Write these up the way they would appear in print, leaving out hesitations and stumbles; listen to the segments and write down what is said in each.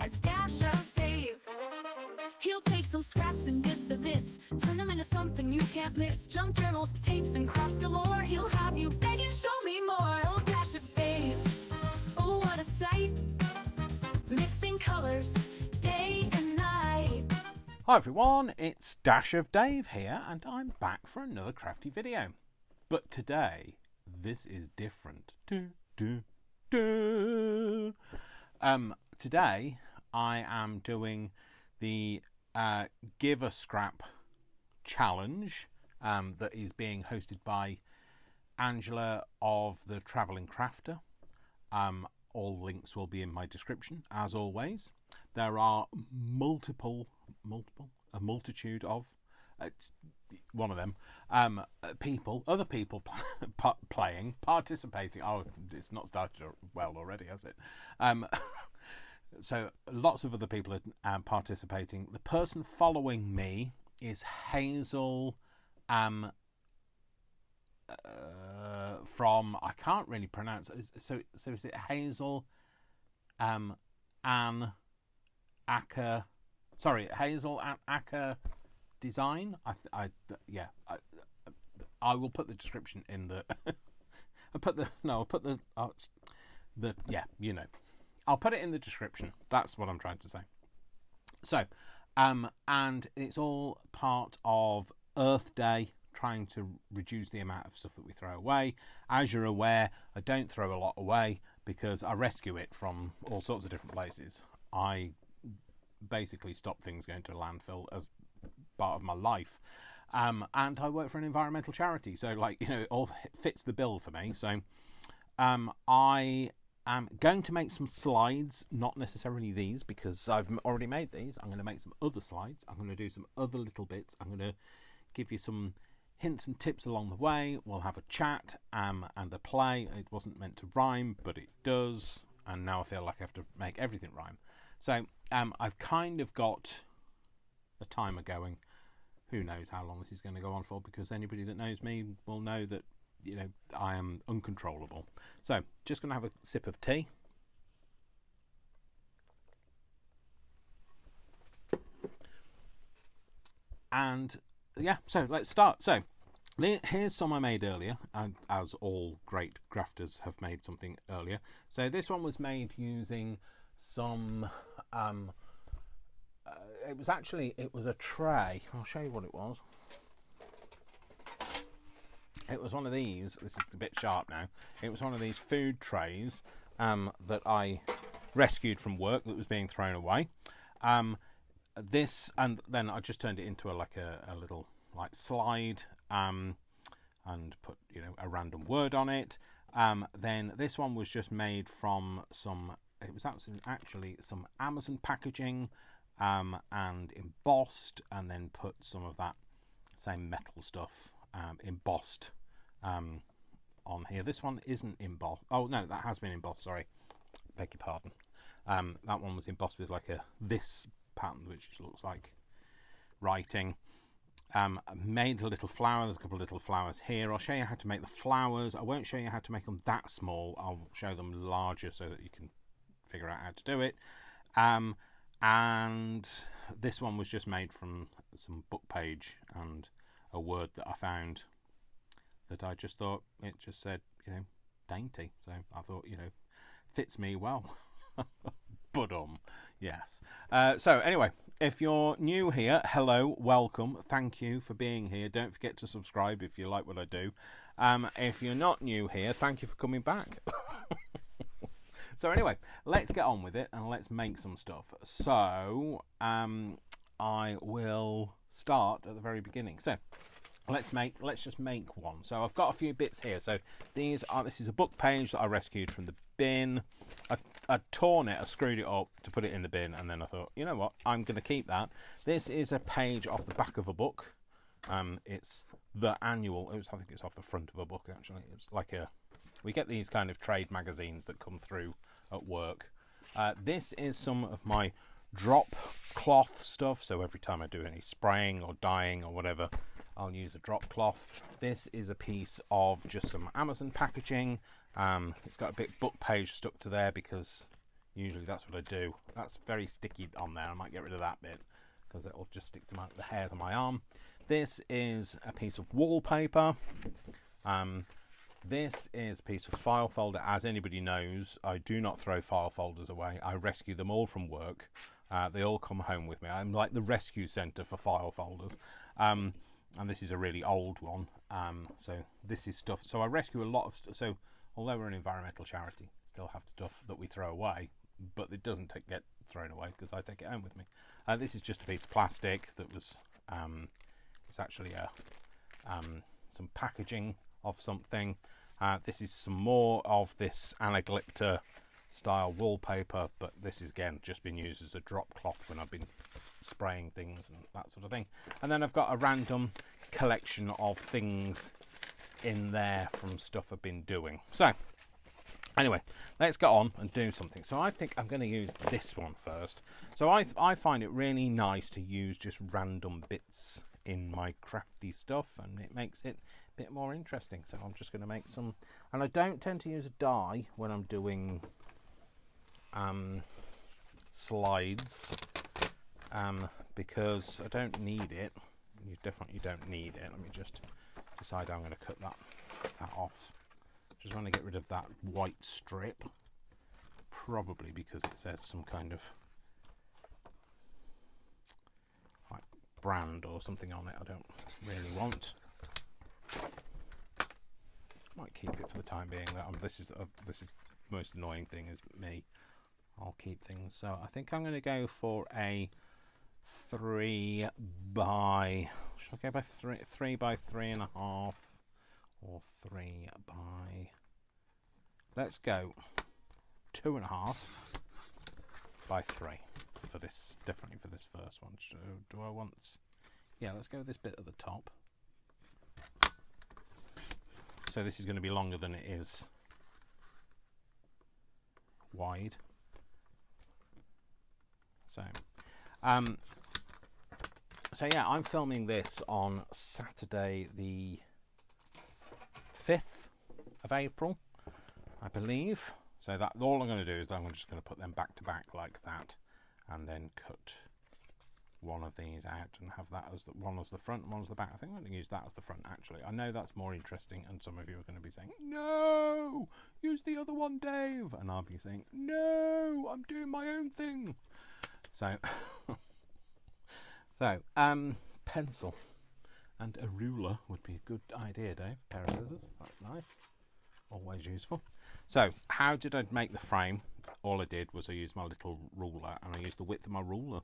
as Dash of Dave. He'll take some scraps and bits of this, turn them into something you can't miss. Junk journals, tapes, and crops galore. He'll have you begging, show me more. Oh, Dash of Dave, oh, what a sight. Mixing colors, day and night. Hi everyone, it's Dash of Dave here, and I'm back for another crafty video. But today, this is different. Today, I am doing the Give a Scrap challenge that is being hosted by Angela of the Travelling Crafter. All links will be in my description, as always. There are a multitude of, one of them, other people playing, participating. Oh, it's not started well already, has it? So lots of other people are participating. The person following me is Hazel from, I can't really pronounce it. So is it Hazel Hazel Acker Design? I will put the description in the I'll put it in the description. That's what I'm trying to say. So, and it's all part of Earth Day, trying to reduce the amount of stuff that we throw away. As you're aware, I don't throw a lot away because I rescue it from all sorts of different places. I basically stop things going to a landfill as part of my life. And I work for an environmental charity, so it all fits the bill for me. So I am going to make some slides, not necessarily these because I've already made these. I'm going to make some other slides. I'm going to do some other little bits. I'm going to give you some hints and tips along the way. We'll have a chat and a play. It wasn't meant to rhyme, but it does. And now I feel like I have to make everything rhyme. So I've kind of got a timer going. Who knows how long this is going to go on for, because anybody that knows me will know that, I am uncontrollable. So just going to have a sip of tea. And yeah, so let's start. So here's some I made earlier, as all great grafters have made something earlier. So this one was made using some it was a tray. I'll show you what it was. It was one of these. This is a bit sharp now. It was one of these food trays that I rescued from work that was being thrown away. This, and then I just turned it into a little slide and put a random word on it. Then this one was just made from some. It was actually some Amazon packaging and embossed, and then put some of that same metal stuff embossed on here. This one isn't embossed. Oh no, that has been embossed. Sorry, beg your pardon. That one was embossed with this pattern, which looks like writing. Made a little flower. There's a couple of little flowers here. I'll show you how to make the flowers. I won't show you how to make them that small. I'll show them larger so that you can figure out how to do it. And this one was just made from some book page and a word that I found that I just thought, it just said, dainty. So I thought, fits me well. But yes. So anyway, if you're new here, hello, welcome, thank you for being here. Don't forget to subscribe if you like what I do. If you're not new here, thank you for coming back. So anyway, let's get on with it and let's make some stuff. So I will start at the very beginning. So let's just make one. So I've got a few bits here. So this is a book page that I rescued from the bin. I torn it, I screwed it up to put it in the bin, and then I thought, you know what, I'm going to keep that. This is a page off the back of a book. It's the annual. I think it's off the front of a book actually. It's we get these kind of trade magazines that come through at work. This is some of my drop cloth stuff. So every time I do any spraying or dyeing or whatever, I'll use a drop cloth. This is a piece of just some Amazon packaging. It's got a big book page stuck to there because Usually that's what I do. That's very sticky on there. I might get rid of that bit because it'll just stick to the hairs on my arm. This is a piece of wallpaper. This is a piece of file folder. As anybody knows, I do not throw file folders away. I rescue them all from work. They all come home with me. I'm like the rescue centre for file folders. And this is a really old one. So this is stuff. So I rescue a lot of stuff. So although we're an environmental charity, still have stuff that we throw away, but it doesn't get thrown away because I take it home with me. This is just a piece of plastic that was. It's actually some packaging of something. This is some more of this anaglypta style wallpaper, but this is again just been used as a drop cloth when I've been spraying things and that sort of thing. And then I've got a random collection of things in there from stuff I've been doing. So anyway, let's get on and do something. So I think I'm going to use this one first. So I find it really nice to use just random bits in my crafty stuff, and it makes it a bit more interesting. So I'm just going to make some, and I don't tend to use a die when I'm doing slides because I don't need it. You definitely don't need it. Let me just decide how I'm going to cut that off. Just want to get rid of that white strip, probably because it says some kind of like brand or something on it I don't really want. Might keep it for the time being. This is the most annoying thing is me. I'll keep things. So I think I'm going to go for a 3 by. Should I go by 3 by 3.5 or 3 by? Let's go 2.5 by 3 for this. Definitely for this first one. So do I want? Yeah, let's go with this bit at the top. So this is going to be longer than it is wide. So yeah, I'm filming this on Saturday the 5th of April, I believe. So that all I'm going to do is I'm just going to put them back to back like that, and then cut one of these out and have that as one as the front and one as the back. I think I'm going to use that as the front actually. I know that's more interesting, and some of you are going to be saying, no, use the other one, Dave. And I'll be saying, no, I'm doing my own thing. So, pencil and a ruler would be a good idea, Dave. Pair of scissors, that's nice. Always useful. So, how did I make the frame? All I did was I used my little ruler, and I used the width of my ruler.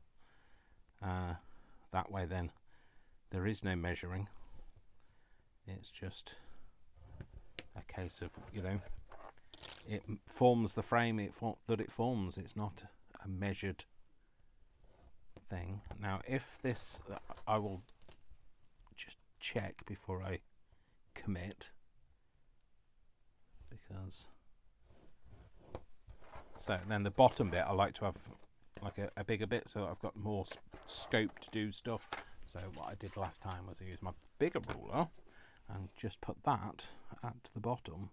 That way then there is no measuring. It's just a case of, it forms the frame that it forms. It's not a measured thing. Now if this, I will just check before I commit, because so then the bottom bit I like to have like a bigger bit so that I've got more scope to do stuff. So what I did last time was I used my bigger ruler and just put that at the bottom.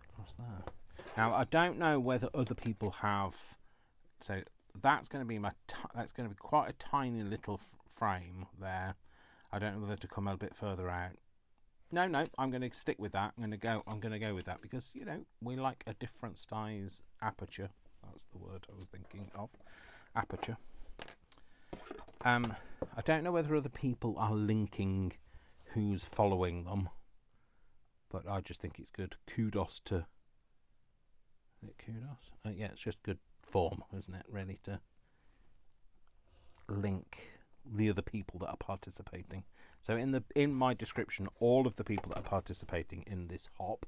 Across there. Now I don't know whether other people have. So that's going to be that's going to be quite a tiny little frame there. I don't know whether to come a bit further out. No, I'm going to stick with that. I'm going to go with that because we like a different size aperture. That's the word I was thinking of. Aperture. I don't know whether other people are linking who's following them, but I just think it's good. Kudos to. Is it kudos? Yeah, it's just good form, isn't it? Really, to link the other people that are participating. So in my description, all of the people that are participating in this hop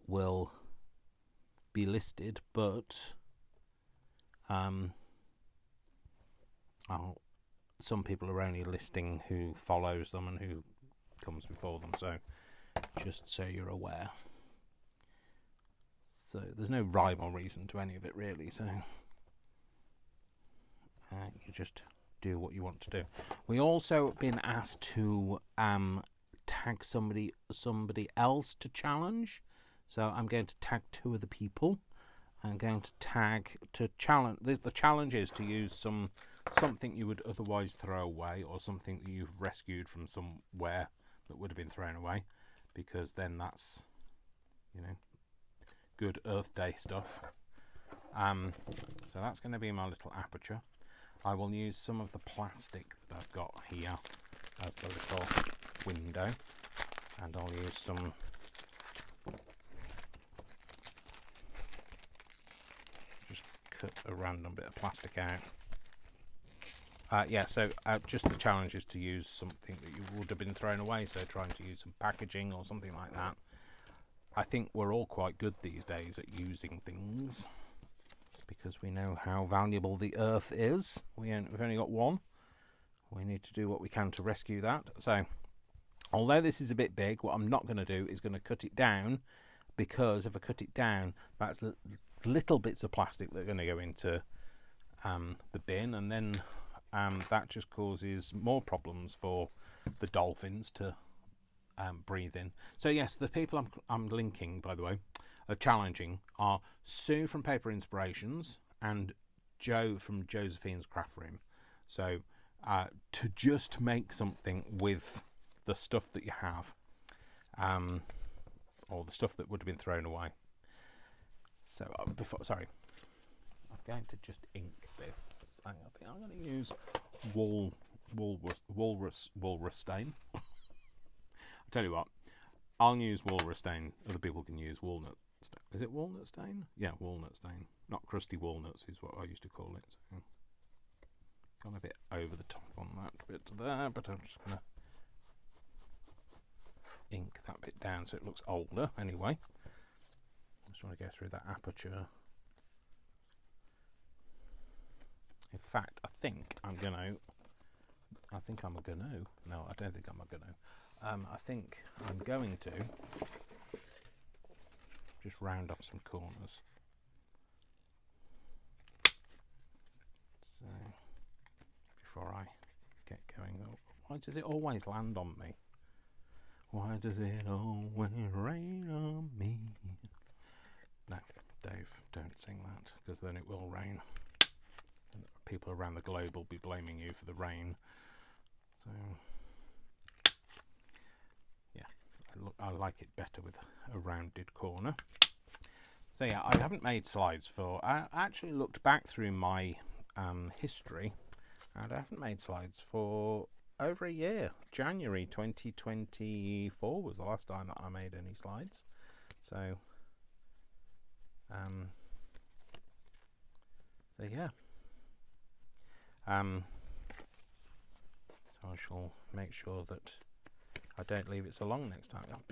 will be listed, but some people are only listing who follows them and who comes before them. So just so you're aware. So there's no rhyme or reason to any of it really. So you just do what you want to do. We also been asked to tag somebody else to challenge. So I'm going to tag 2 of the people. I'm going to tag to challenge. The challenge is to use something you would otherwise throw away, or something that you've rescued from somewhere that would have been thrown away, because then that's, you know, good Earth Day stuff. So that's going to be my little aperture. I will use some of the plastic that I've got here as the little window, and I'll use some cut a random bit of plastic out. So just the challenge is to use something that you would have been thrown away, so trying to use some packaging or something like that. I think we're all quite good these days at using things, because we know how valuable the earth is. We've only got one. We need to do what we can to rescue that. So although this is a bit big, what I'm not going to do is going to cut it down, because if I cut it down, that's little bits of plastic that are going to go into the bin, and then that just causes more problems for the dolphins to breathe in. So yes, the people I'm linking, by the way, are challenging are Sue from Paper Inspirations and Joe from Josephine's Craft Room. So to just make something with the stuff that you have, or the stuff that would have been thrown away. So I'm going to just ink this. I think I'm going to use walrus stain. I'll tell you what, I'll use walrus stain. Other people can use walnut stain. Is it walnut stain? Yeah, walnut stain. Not crusty walnuts is what I used to call it. So, gone a bit over the top on that bit there, but I'm just going to ink that bit down so it looks older anyway. Just want to go through that aperture. In fact, I think I'm going to. No, I don't think I'm going to. I think I'm going to just round off some corners. So before I get going, why does it always land on me? Why does it always rain on me? No, Dave, don't sing that, because then it will rain. And people around the globe will be blaming you for the rain. So, yeah, I like it better with a rounded corner. So yeah, I haven't made slides for. I actually looked back through my history, and I haven't made slides for over a year. January 2024 was the last time that I made any slides. So. So yeah. So I shall make sure that I don't leave it so long next time. I've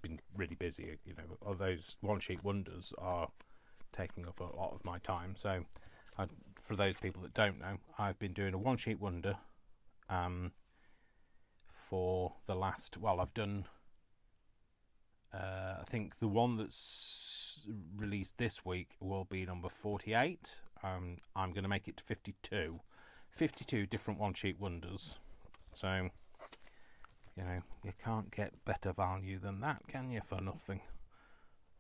been really busy, you know. All those one sheet wonders are taking up a lot of my time. So for those people that don't know, I've been doing a one sheet wonder for the last. Well, I've done. I think the one that's released this week will be number 48. I'm going to make it to 52. 52 different one sheet wonders. So, you know, you can't get better value than that, can you, for nothing?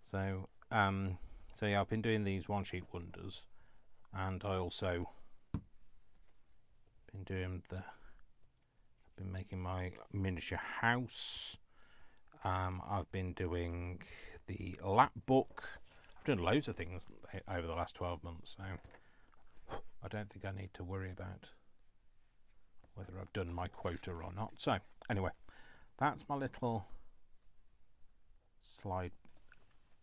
So, so yeah, I've been doing these one sheet wonders, and I also been doing I've been making my miniature house. I've been doing the lap book. I've done loads of things over the last 12 months, so I don't think I need to worry about whether I've done my quota or not. So anyway, that's my little slide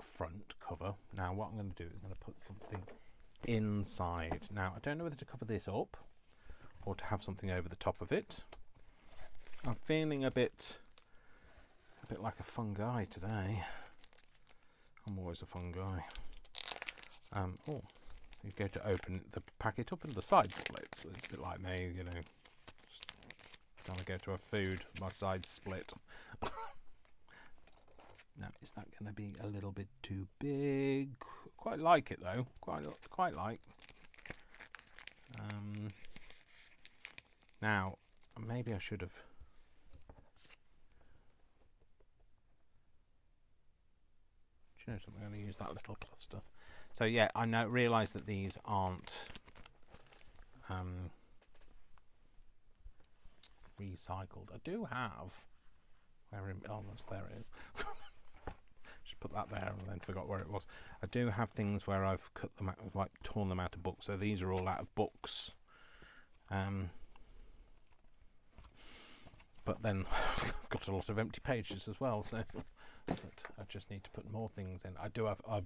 front cover. Now what I'm going to do is I'm going to put something inside. Now I don't know whether to cover this up or to have something over the top of it. I'm feeling a bit like a fun guy today. I'm always a fun guy. Oh, you go to open the packet up and the side splits. So it's a bit like me, you know. Trying to go to a food, my side split. Now, is that going to be a little bit too big? Quite like it though. Quite like. Now, maybe I should have you know something? I'm going to use that little cluster. So yeah, I now realise that these aren't recycled. I do have there it is. Just put that there and then forgot where it was. I do have things where I've cut them out, like torn them out of books. So these are all out of books. But then I've got a lot of empty pages as well, so but I just need to put more things in. I've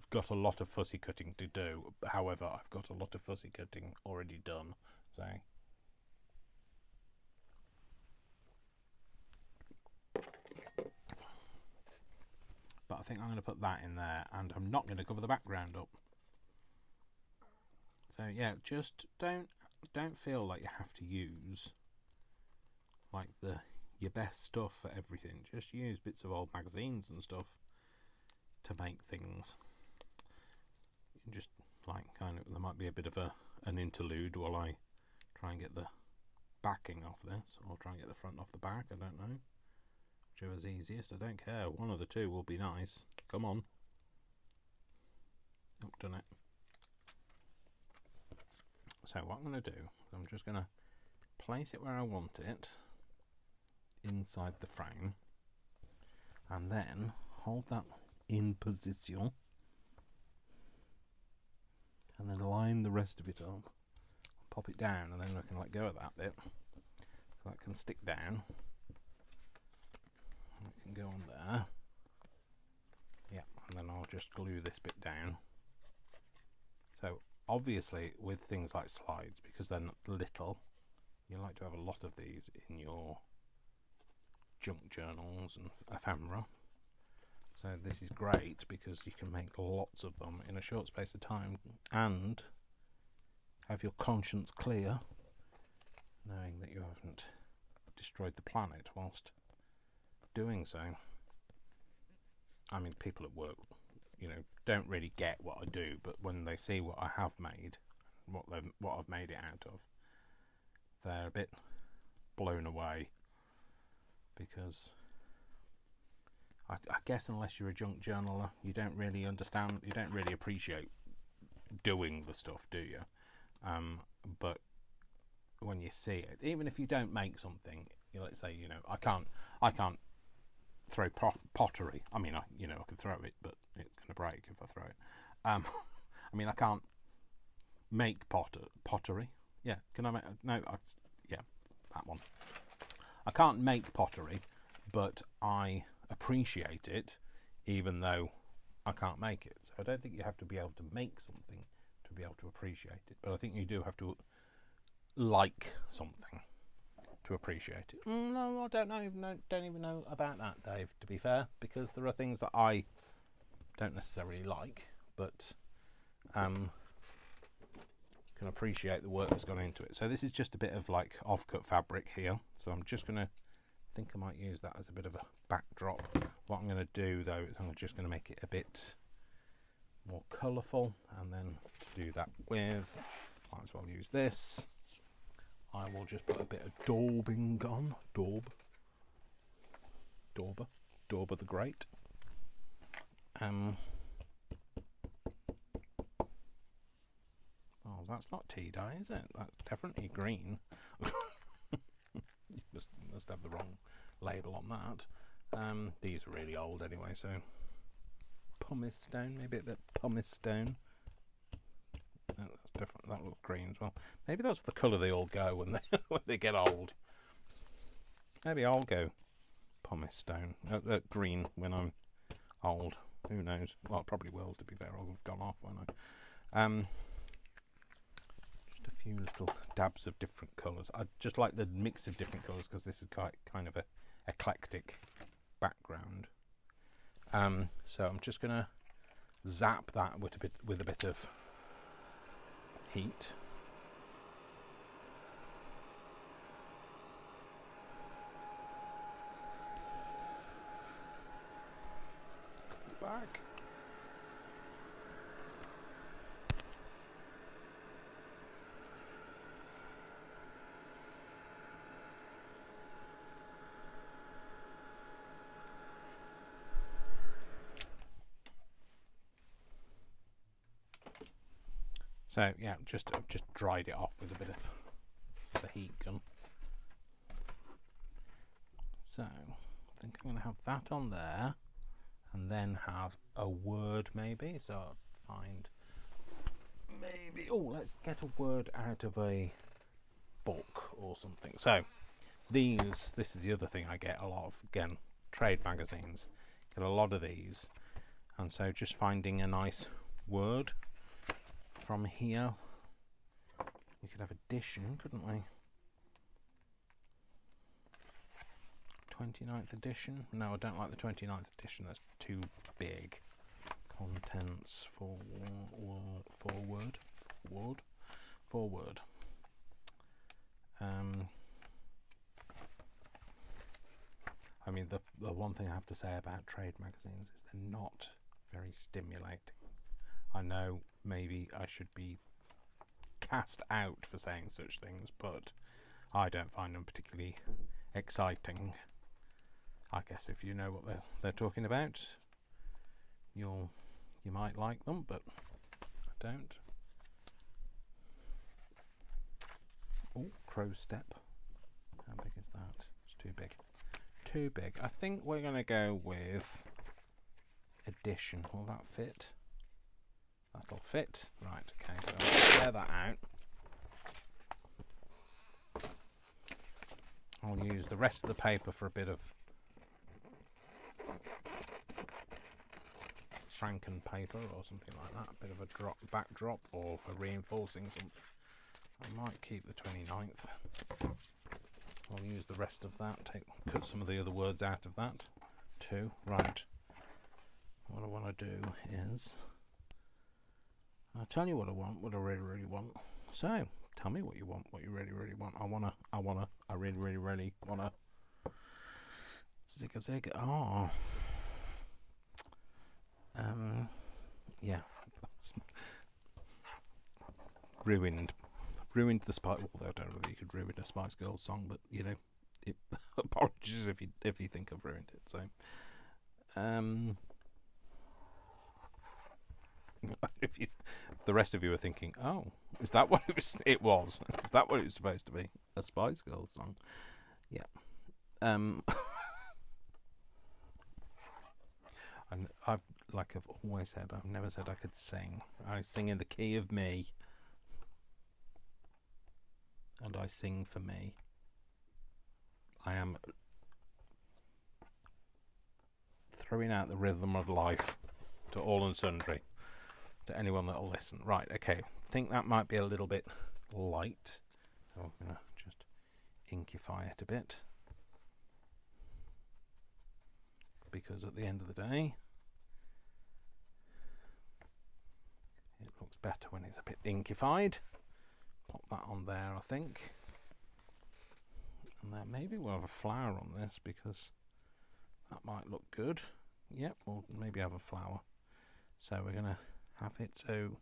got a lot of fussy cutting to do. However, I've got a lot of fussy cutting already done. So but I think I'm going to put that in there, and I'm not going to cover the background up. So yeah, just don't feel like you have to use like your best stuff for everything. Just use bits of old magazines and stuff to make things. Just like there might be a bit of an interlude while I try and get the backing off this, or try and get the front off the back. I don't know. Whichever's easiest, I don't care. One of the two will be nice. Come on. I've done it. So what I'm going to do, I'm just going to place it where I want it, inside the frame, and then hold that in position, and then line the rest of it up, pop it down, and then I can let go of that bit, so that can stick down. It can go on there. Yeah, and then I'll just glue this bit down. So obviously with things like slides, because they're not little, you like to have a lot of these in your junk journals and ephemera. So this is great because you can make lots of them in a short space of time and have your conscience clear, knowing that you haven't destroyed the planet whilst doing so. I mean, people at work, don't really get what I do, but when they see what I have made, what I've made it out of, they're a bit blown away, because I guess unless you're a junk journaler, you don't really understand, you don't really appreciate doing the stuff, do you? But when you see it, even if you don't make something, let's say, I can't throw pottery. I mean, I can throw it, but it's going to break if I throw it. I mean, I can't make pottery. Yeah, can I make? No, yeah, that one. I can't make pottery, but I appreciate it, even though I can't make it. So I don't think you have to be able to make something to be able to appreciate it, but I think you do have to like something to appreciate it. No, I don't even know about that, Dave, to be fair, because there are things that I don't necessarily like, but can appreciate the work that's gone into it. So this is just a bit of like off-cut fabric here, so I'm just gonna think I might use that as a bit of a backdrop. What I'm going to do though is I'm just going to make it a bit more colourful, and then to do that with, might as well use this. I will just put a bit of daubing on. Dauber the Great. Oh, that's not tea dye, is it? That's definitely green. You must have the wrong label on that. These are really old anyway, so pumice stone, maybe a bit pumice stone. That's different. That looks green as well. Maybe that's the colour they all go when they when they get old. Maybe I'll go pumice stone, green when I'm old. Who knows? Well, I probably will. To be fair, I'll have gone off, won't I? Just a few little dabs of different colours. I just like the mix of different colours because this is kind of a eclectic background. So I'm just gonna zap that with a bit of heat. Back. So yeah, just dried it off with a bit of the heat gun. So I think I'm going to have that on there, and then have a word maybe. So I'll find maybe, oh, let's get a word out of a book or something. So this is the other thing I get a lot of, again, trade magazines. Get a lot of these, and so just finding a nice word from here. We could have addition, couldn't we? 29th edition. No, I don't like the 29th edition. That's too big. Contents forward. I mean, the one thing I have to say about trade magazines is they're not very stimulating. I know maybe I should be cast out for saying such things, but I don't find them particularly exciting. I guess if you know what they're talking about, you might like them, but I don't. Oh, crow step. How big is that? It's too big. Too big. I think we're going to go with addition. Will that fit? That'll fit. Right, okay, so I'll clear that out. I'll use the rest of the paper for a bit of Franken paper or something like that, a bit of a backdrop, or for reinforcing something. I might keep the 29th. I'll use the rest of that, cut some of the other words out of that too. Right, what I want to do is, I'll tell you what I want, what I really, really want. So, tell me what you want, what you really, really want. I really, really, really wanna zig. Oh. Yeah. Ruined the Spice. Although I don't know whether you could ruin a Spice Girls song, but you know, apologies if you think I've ruined it. So, if the rest of you are thinking, oh, is that what it was? It was. Is that what it was supposed to be? A Spice Girls song? Yeah. I've always said, I've never said I could sing. I sing in the key of me, and I sing for me. I am throwing out the rhythm of life to all and sundry, to anyone that'll listen. Right, okay, think that might be a little bit light, so I'm going to just inkify it a bit, because at the end of the day, it looks better when it's a bit inkified. Pop that on there, I think. And then maybe we'll have a flower on this, because that might look good. Yep, we'll maybe have a flower. So we're going to have it so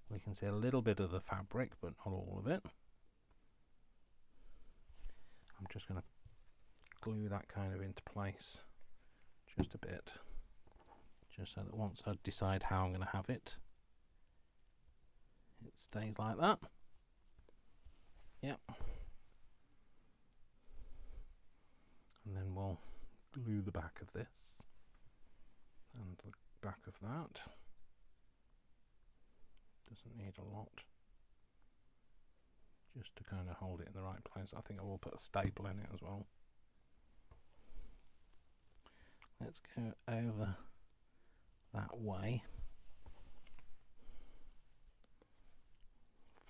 we can see a little bit of the fabric, but not all of it. I'm just going to glue that kind of into place just a bit, just so that once I decide how I'm going to have it, it stays like that. Yep. And then we'll glue the back of this and the back of that. Doesn't need a lot, just to kind of hold it in the right place. I think I will put a staple in it as well. Let's go over that way.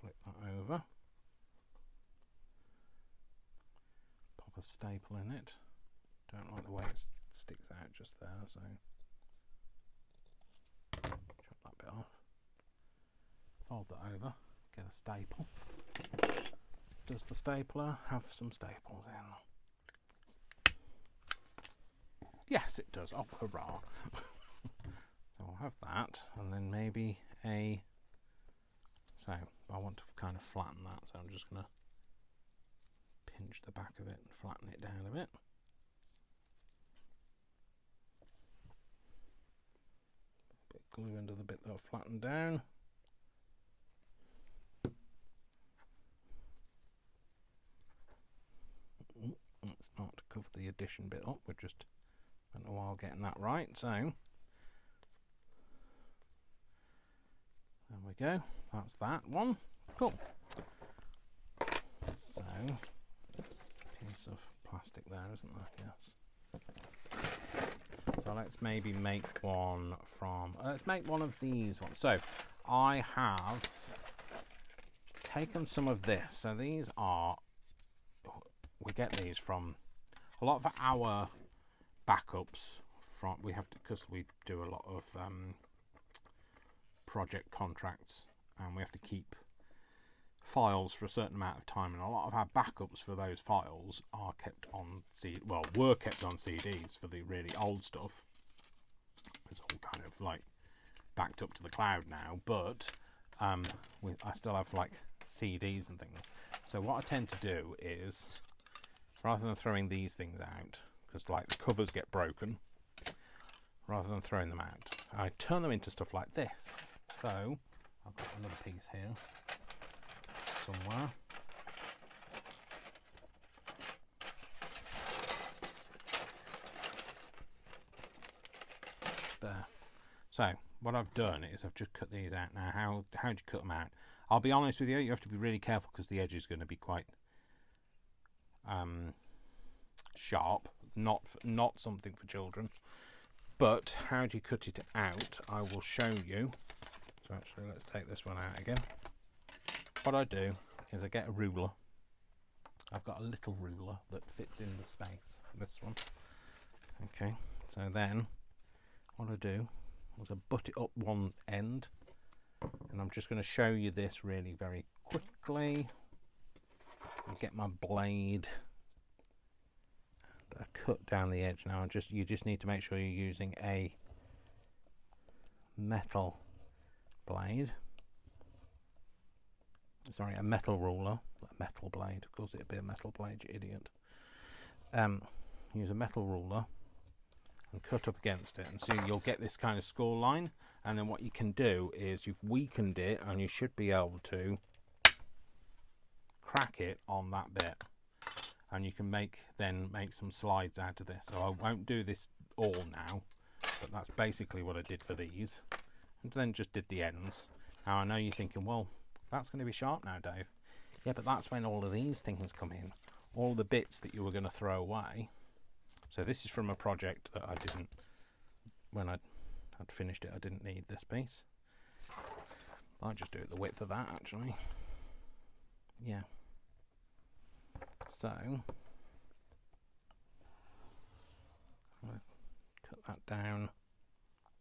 Flip that over. Pop a staple in it. Don't like the way it sticks out just there, so chop that bit off. Fold that over. Get a staple. Does the stapler have some staples in? Yes, it does. Oh, hurrah. So I'll have that, and then maybe a... So I want to kind of flatten that, so I'm just going to pinch the back of it and flatten it down a bit. Bit glue under the bit that I've flattened down. the addition bit up. We've just spent a while getting that right. So there we go. That's that one. Cool. So, piece of plastic there, isn't there? Yes. So let's maybe make one from, let's make one of these ones. So I have taken some of this. So these are, we get these from a lot of our backups from, we have to, because we do a lot of project contracts and we have to keep files for a certain amount of time, and a lot of our backups for those files are kept on were kept on CDs for the really old stuff. It's all kind of like backed up to the cloud now, but I still have like CDs and things. So what I tend to do is, rather than throwing these things out, because like the covers get broken, rather than throwing them out, I turn them into stuff like this. So I've got another piece here somewhere. There. So what I've done is I've just cut these out. Now how do you cut them out? I'll be honest with you, you have to be really careful because the edge is going to be quite sharp, not something for children. But how do you cut it out? I will show you. So actually let's take this one out again. What I do is I get a ruler. I've got a little ruler that fits in the space. This one. Okay, so then what I do is I butt it up one end, and I'm just going to show you this really very quickly. I get my blade and I cut down the edge. Now you just need to make sure you're using a metal blade. Sorry, a metal ruler, a metal blade. Of course, it'd be a metal blade, you idiot. Use a metal ruler and cut up against it, and so you'll get this kind of score line. And then what you can do is you've weakened it, and you should be able to crack it on that bit, and you can make some slides out of this. So I won't do this all now, but that's basically what I did for these, and then just did the ends. Now I know you're thinking, well, that's going to be sharp now, Dave. Yeah, but that's when all of these things come in, all the bits that you were going to throw away. So this is from a project that I didn't, when I'd finished it, I didn't need this piece. I'll just do it the width of that, actually. Yeah. So I'll cut that down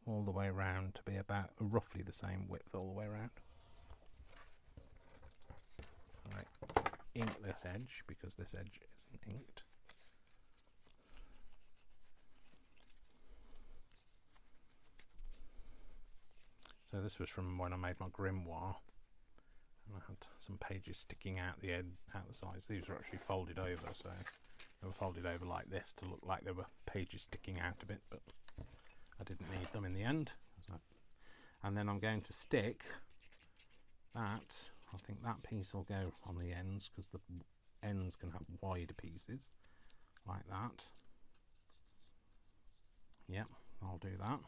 all the way around to be about roughly the same width all the way around. Right, ink this edge because this edge isn't inked. So this was from when I made my grimoire, and I had some pages sticking out the sides. These were actually folded over, so they were folded over like this to look like there were pages sticking out a bit, but I didn't need them in the end. And then I'm going to stick that. I think that piece will go on the ends because the ends can have wider pieces like that. Yep, I'll do that.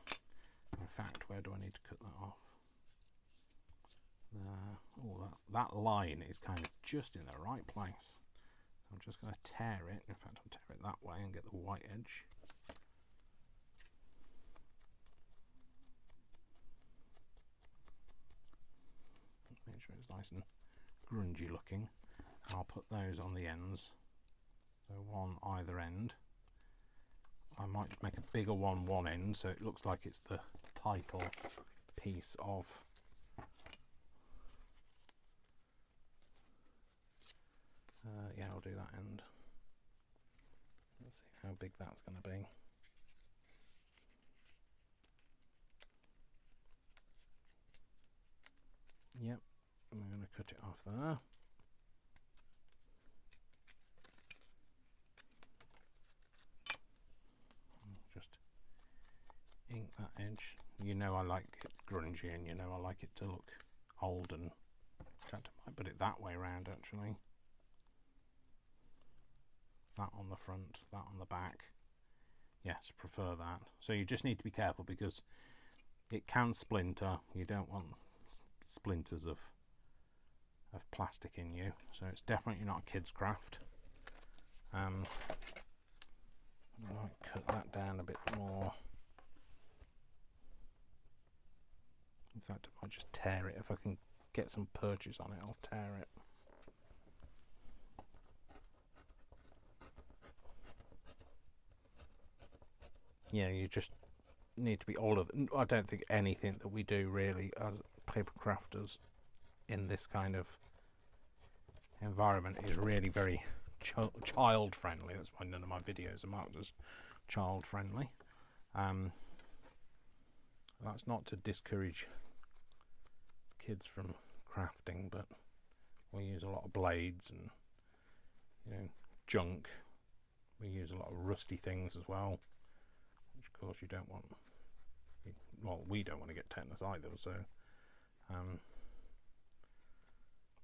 In fact, where do I need to cut that off? There. Oh, that line is kind of just in the right place. So I'm just going to tear it. In fact, I'll tear it that way and get the white edge. Make sure it's nice and grungy looking. I'll put those on the ends. So one either end. I might make a bigger one end so it looks like it's the title piece of yeah, I'll do that end. Let's see how big that's going to be. Yep, I'm going to cut it off there. Just ink that edge. You know I like it grungy, and you know I like it to look old, and in fact I might put it that way around actually. that on the front, that on the back. Yes, prefer that. So you just need to be careful because it can splinter. You don't want splinters of plastic in you. So it's definitely not a kid's craft. I might cut that down a bit more. In fact, I might just tear it. If I can get some purchase on it, I'll tear it. Yeah, you just need to be all of it. I don't think anything that we do really as paper crafters in this kind of environment is really very child friendly. That's why none of my videos are marked as child friendly. That's not to discourage kids from crafting, but we use a lot of blades and, you know, junk. We use a lot of rusty things as well, which of course you don't want. Well, we don't want to get tetanus either, so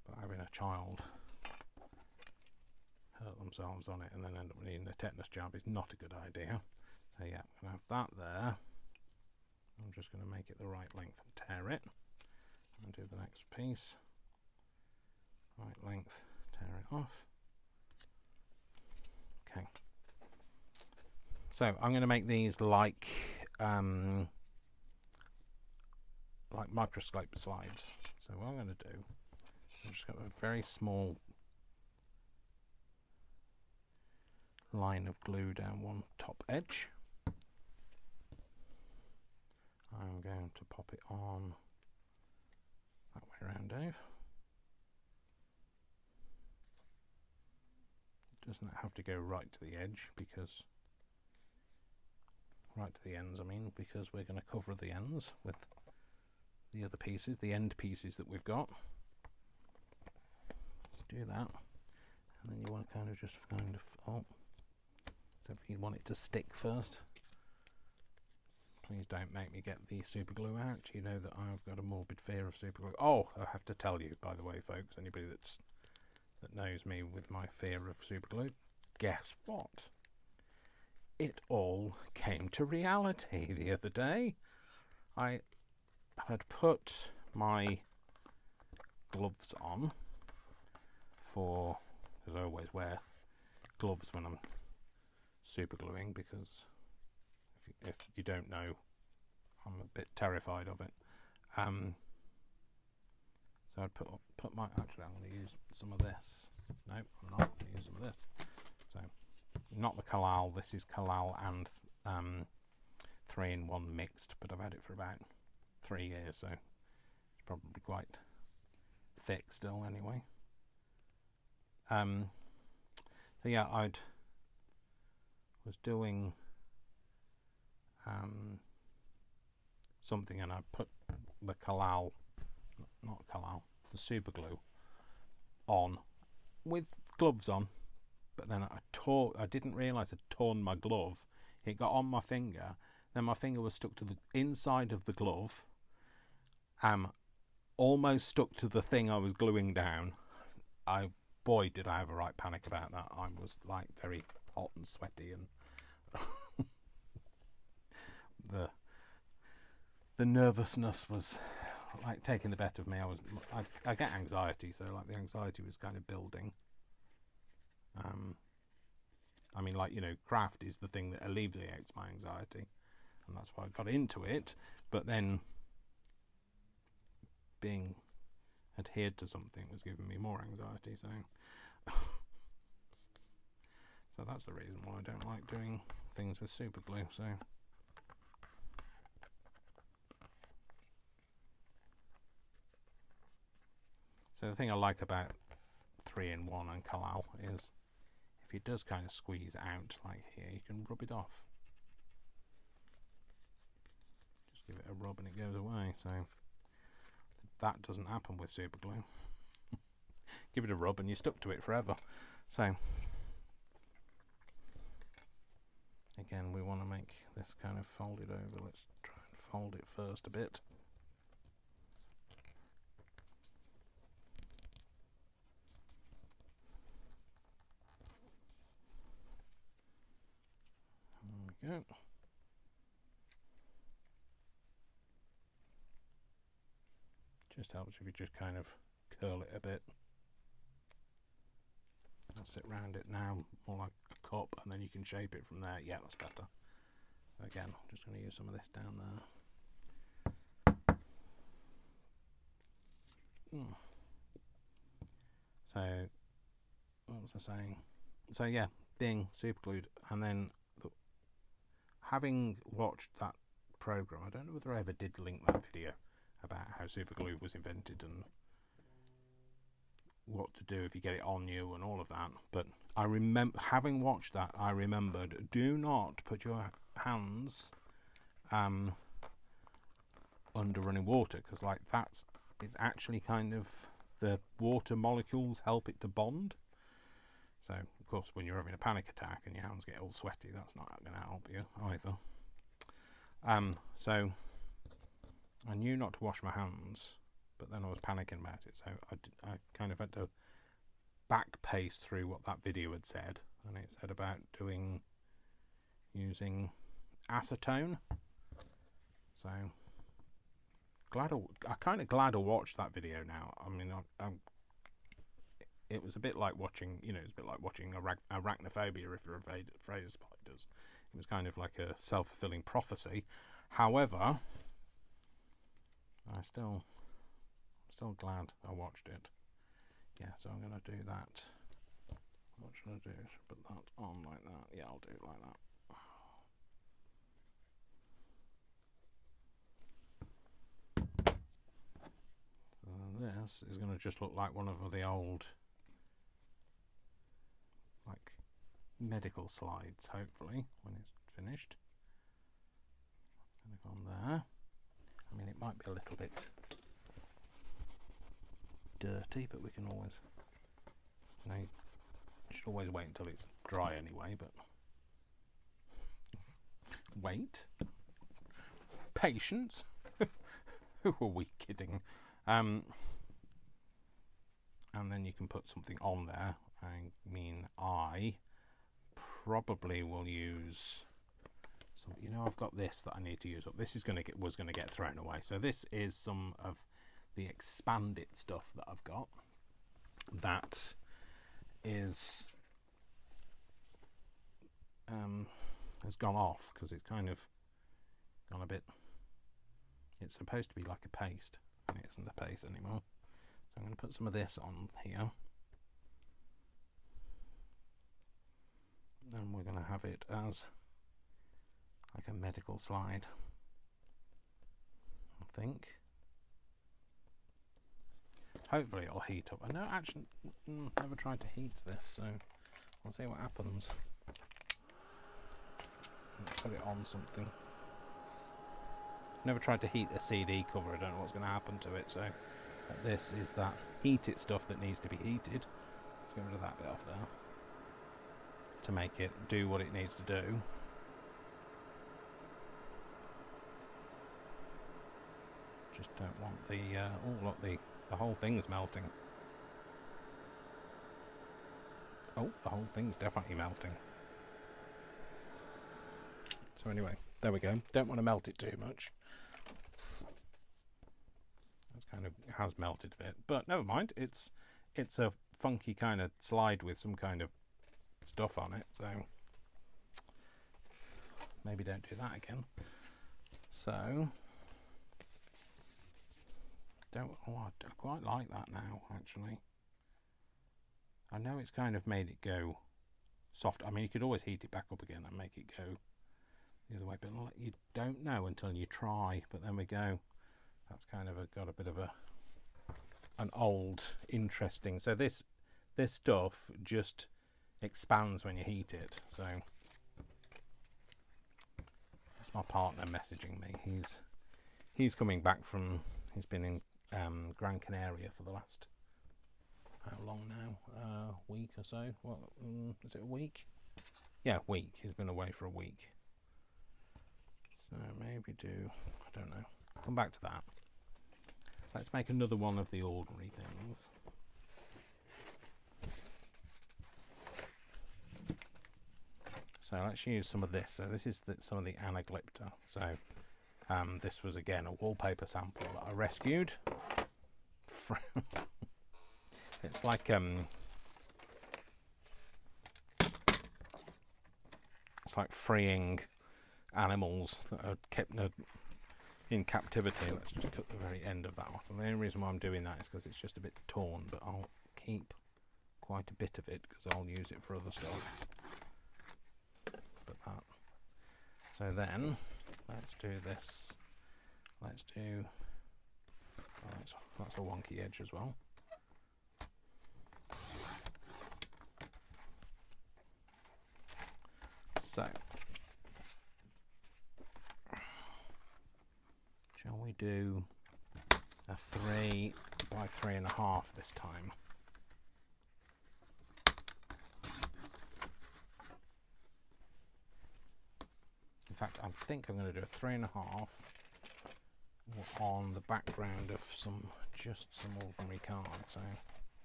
but having a child hurt themselves on it and then end up needing a tetanus jab is not a good idea. So yeah, I'm going to have that there. I'm just going to make it the right length and tear it and do the next piece. Right length, tear it off. Okay, so I'm going to make these like microscope slides. So what I'm going to do, I'm just got a very small line of glue down one top edge. I'm going to pop it on that way around, Dave. It doesn't have to go right to the edge, because right to the ends, I mean, because we're going to cover the ends with the other pieces, the end pieces that we've got. Let's do that, and then you want to kind of just so you want it to stick first. Please don't make me get the super glue out. You know that I've got a morbid fear of super glue. Oh, I have to tell you, by the way, folks, anybody that knows me with my fear of super glue, guess what? It all came to reality the other day. I had put my gloves on because I always wear gloves when I'm super gluing, because if you don't know, I'm a bit terrified of it. So I'd put my, actually I'm going to use some of this. No, I'm not going to use some of this. So not the Kalal, this is Kalal and 3-in-1 mixed, but I've had it for about 3 years, so it's probably quite thick still anyway. So yeah, was doing something, and I put the Kalal, not Kalal, the super glue on with gloves on, but then I didn't realise I'd torn my glove. It got on my finger, then my finger was stuck to the inside of the glove, almost stuck to the thing I was gluing down. Boy did I have a right panic about that. I was like very hot and sweaty, and the nervousness was like taking the better of me. I get anxiety, so like the anxiety was kind of building. I mean, like, you know, craft is the thing that alleviates my anxiety, and that's why I got into it. But then being adhered to something was giving me more anxiety, so so that's the reason why I don't like doing things with super glue. So the thing I like about 3-in-1 and Kalal is if it does kind of squeeze out like here, you can rub it off. Just give it a rub and it goes away. So that doesn't happen with super glue. Give it a rub and you're stuck to it forever. So again, we want to make this kind of folded over. Let's try and fold it first a bit. Just helps if you just kind of curl it a bit. I'll sit round it now, more like a cup, and then you can shape it from there. Yeah, that's better. Again, I'm just going to use some of this down there. So, what was I saying? So yeah, being super glued, and then having watched that program, I don't know whether I ever did link that video about how super glue was invented and what to do if you get it on you and all of that. But I remember having watched that, I remembered, do not put your hands under running water, because like that's actually kind of, the water molecules help it to bond. So of course when you're having a panic attack and your hands get all sweaty, that's not going to help you either. So I knew not to wash my hands, but then I was panicking about it, so I kind of had to back pace through what that video had said, and it said about using acetone. So I'm kind of glad I watched that video now. I mean, it was a bit like watching, it's a bit like watching arachnophobia if you're afraid of spiders. It was kind of like a self-fulfilling prophecy. However, I'm still glad I watched it. Yeah, so I'm going to do that. What should I do? Should I put that on like that? Yeah, I'll do it like that. So this is going to just look like one of the old, like, medical slides, hopefully, when it's finished. It's going to go on there. I mean, it might be a little bit dirty, but we can always, you should always wait until it's dry anyway, but wait. Patience. Who are we kidding? And then you can put something on there. I mean, I probably will use some, I've got this that I need to use up. This is was going to get thrown away. So this is some of the expanded stuff that I've got. That is has gone off because it's kind of gone a bit. It's supposed to be like a paste, and it isn't a paste anymore. So I'm going to put some of this on here. And we're going to have it as like a medical slide, I think. Hopefully it'll heat up. I know, actually, never tried to heat this, so we'll see what happens. Let's put it on something. Never tried to heat a CD cover. I don't know what's going to happen to it. So this is that heated stuff that needs to be heated. Let's get rid of that bit off there to make it do what it needs to do. Just don't want the oh look, the whole thing's melting. Oh, the whole thing's definitely melting. So anyway, there we go. Don't want to melt it too much. It's kind of has melted a bit, but never mind. It's a funky kind of slide with some kind of stuff on it, so maybe don't do that again. So I quite like that now, actually. I know it's kind of made it go soft. I mean, you could always heat it back up again and make it go the other way, but you don't know until you try. But then we go. That's kind of got a bit of an old, interesting. So this stuff just expands when you heat it. So that's my partner messaging me. He's coming back from. He's been in Gran Canaria for the last, how long now? Week or so. What is it? A week? Yeah, week. He's been away for a week. So maybe I don't know. Come back to that. Let's make another one of the ordinary things. So let's use some of this. So this is some of the anaglypta. So this was again a wallpaper sample that I rescued. it's like freeing animals that are kept in captivity. Let's just cut the very end of that off. And the only reason why I'm doing that is because it's just a bit torn, but I'll keep quite a bit of it because I'll use it for other stuff. But that. So then, let's do this. Let's do. Oh, that's a wonky edge as well. So, shall we do a 3 by 3.5 this time? In fact, I think I'm going to do a 3.5 on the background of just some ordinary card. So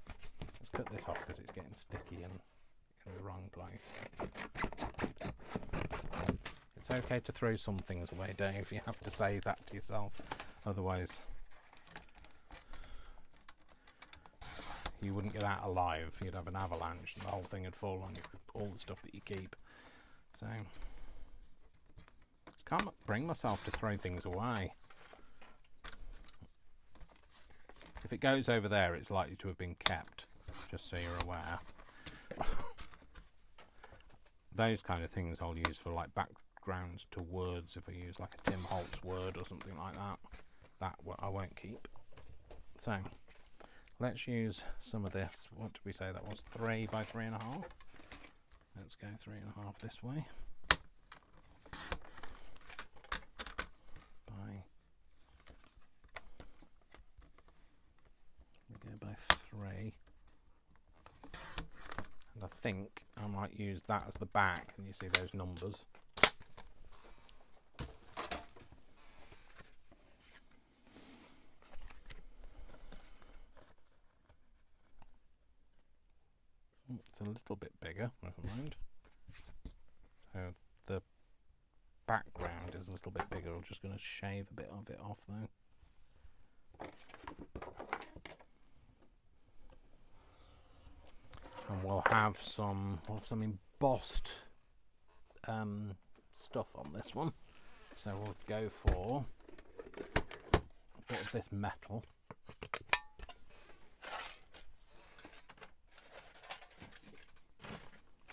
let's cut this off because it's getting sticky and in the wrong place. It's okay to throw some things away, Dave. You have to say that to yourself, otherwise you wouldn't get out alive. You'd have an avalanche and the whole thing would fall on you with all the stuff that you keep. So can't bring myself to throw things away. If it goes over there, it's likely to have been kept, just so you're aware. Those kind of things I'll use for like backgrounds to words. If I use like a Tim Holtz word or something like that, that I won't keep. So let's use some of this. What did we say that was? 3 by 3.5. Let's go 3.5 this way. We go by 3. And I think I might use that as the back, and you see those numbers. It's a little bit bigger, never mind. So the background is a little bit bigger. I'm just going to shave a bit of it off though. And we'll have some embossed stuff on this one. So we'll go for a bit of this metal.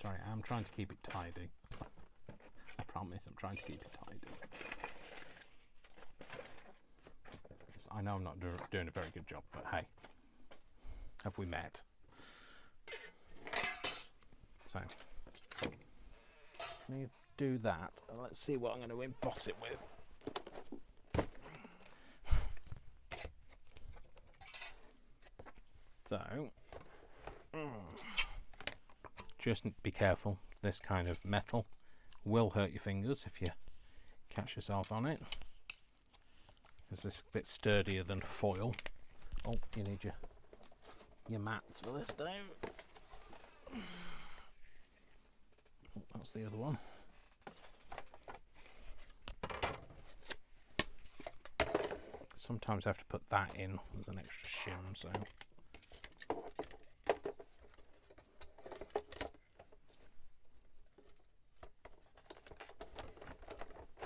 Sorry, I'm trying to keep it tidy. I promise I'm trying to keep it tidy. I know I'm not doing a very good job, but hey, have we met? So, let me do that. Let's see what I'm going to emboss it with. So, just be careful. This kind of metal will hurt your fingers if you catch yourself on it. It's this bit sturdier than foil. Oh, you need your mats for this, Dave. Oh, that's the other one. Sometimes I have to put that in as an extra shim, so.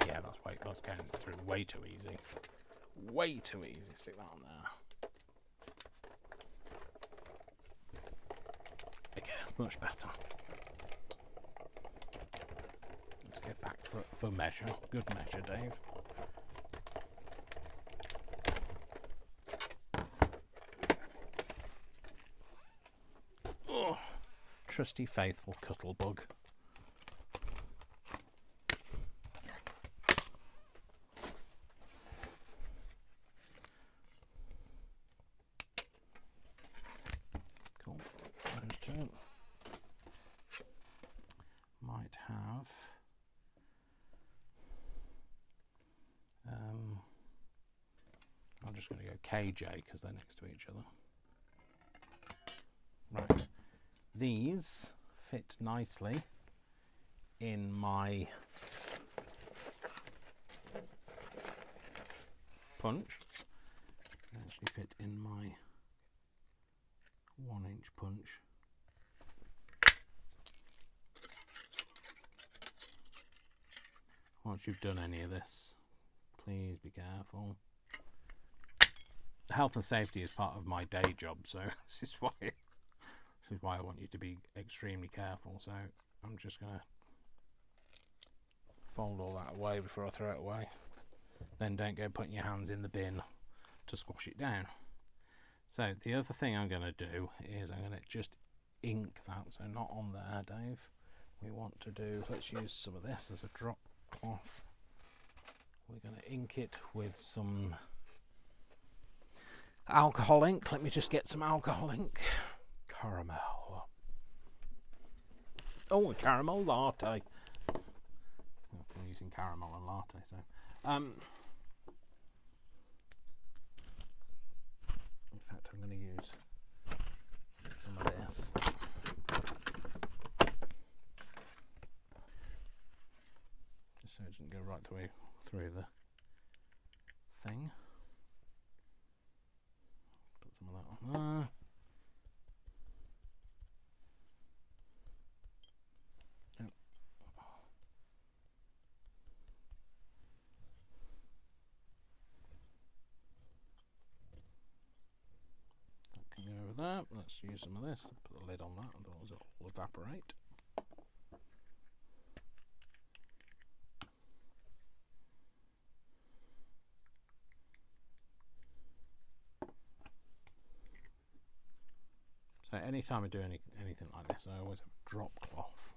Yeah, that's going through way too easy. Way too easy. Stick that on there. Okay, much better. Let's get back for measure. Good measure, Dave. Oh, trusty faithful Cuttlebug. Cool. Those two might have I'm just going to go KJ because they're next to each other. Right, these fit nicely in my punch. They actually fit in my 1-inch punch. Once you've done any of this, please be careful. Health and safety is part of my day job, so this is why I want you to be extremely careful. So I'm just going to fold all that away before I throw it away. Then don't go putting your hands in the bin to squash it down. So the other thing I'm going to do is I'm going to just ink that. So not on there, Dave. We want to do, let's use some of this as a drop cloth. We're going to ink it with some alcohol ink. Let me just get some alcohol ink. Caramel. Oh, a caramel latte. I'm using caramel and latte, so in fact I'm going to use some of this. Just so it doesn't go right the way through the thing. Put some of that on there. That. Let's use some of this. Put the lid on that, otherwise it will evaporate. So anytime I do anything like this, I always have a drop cloth,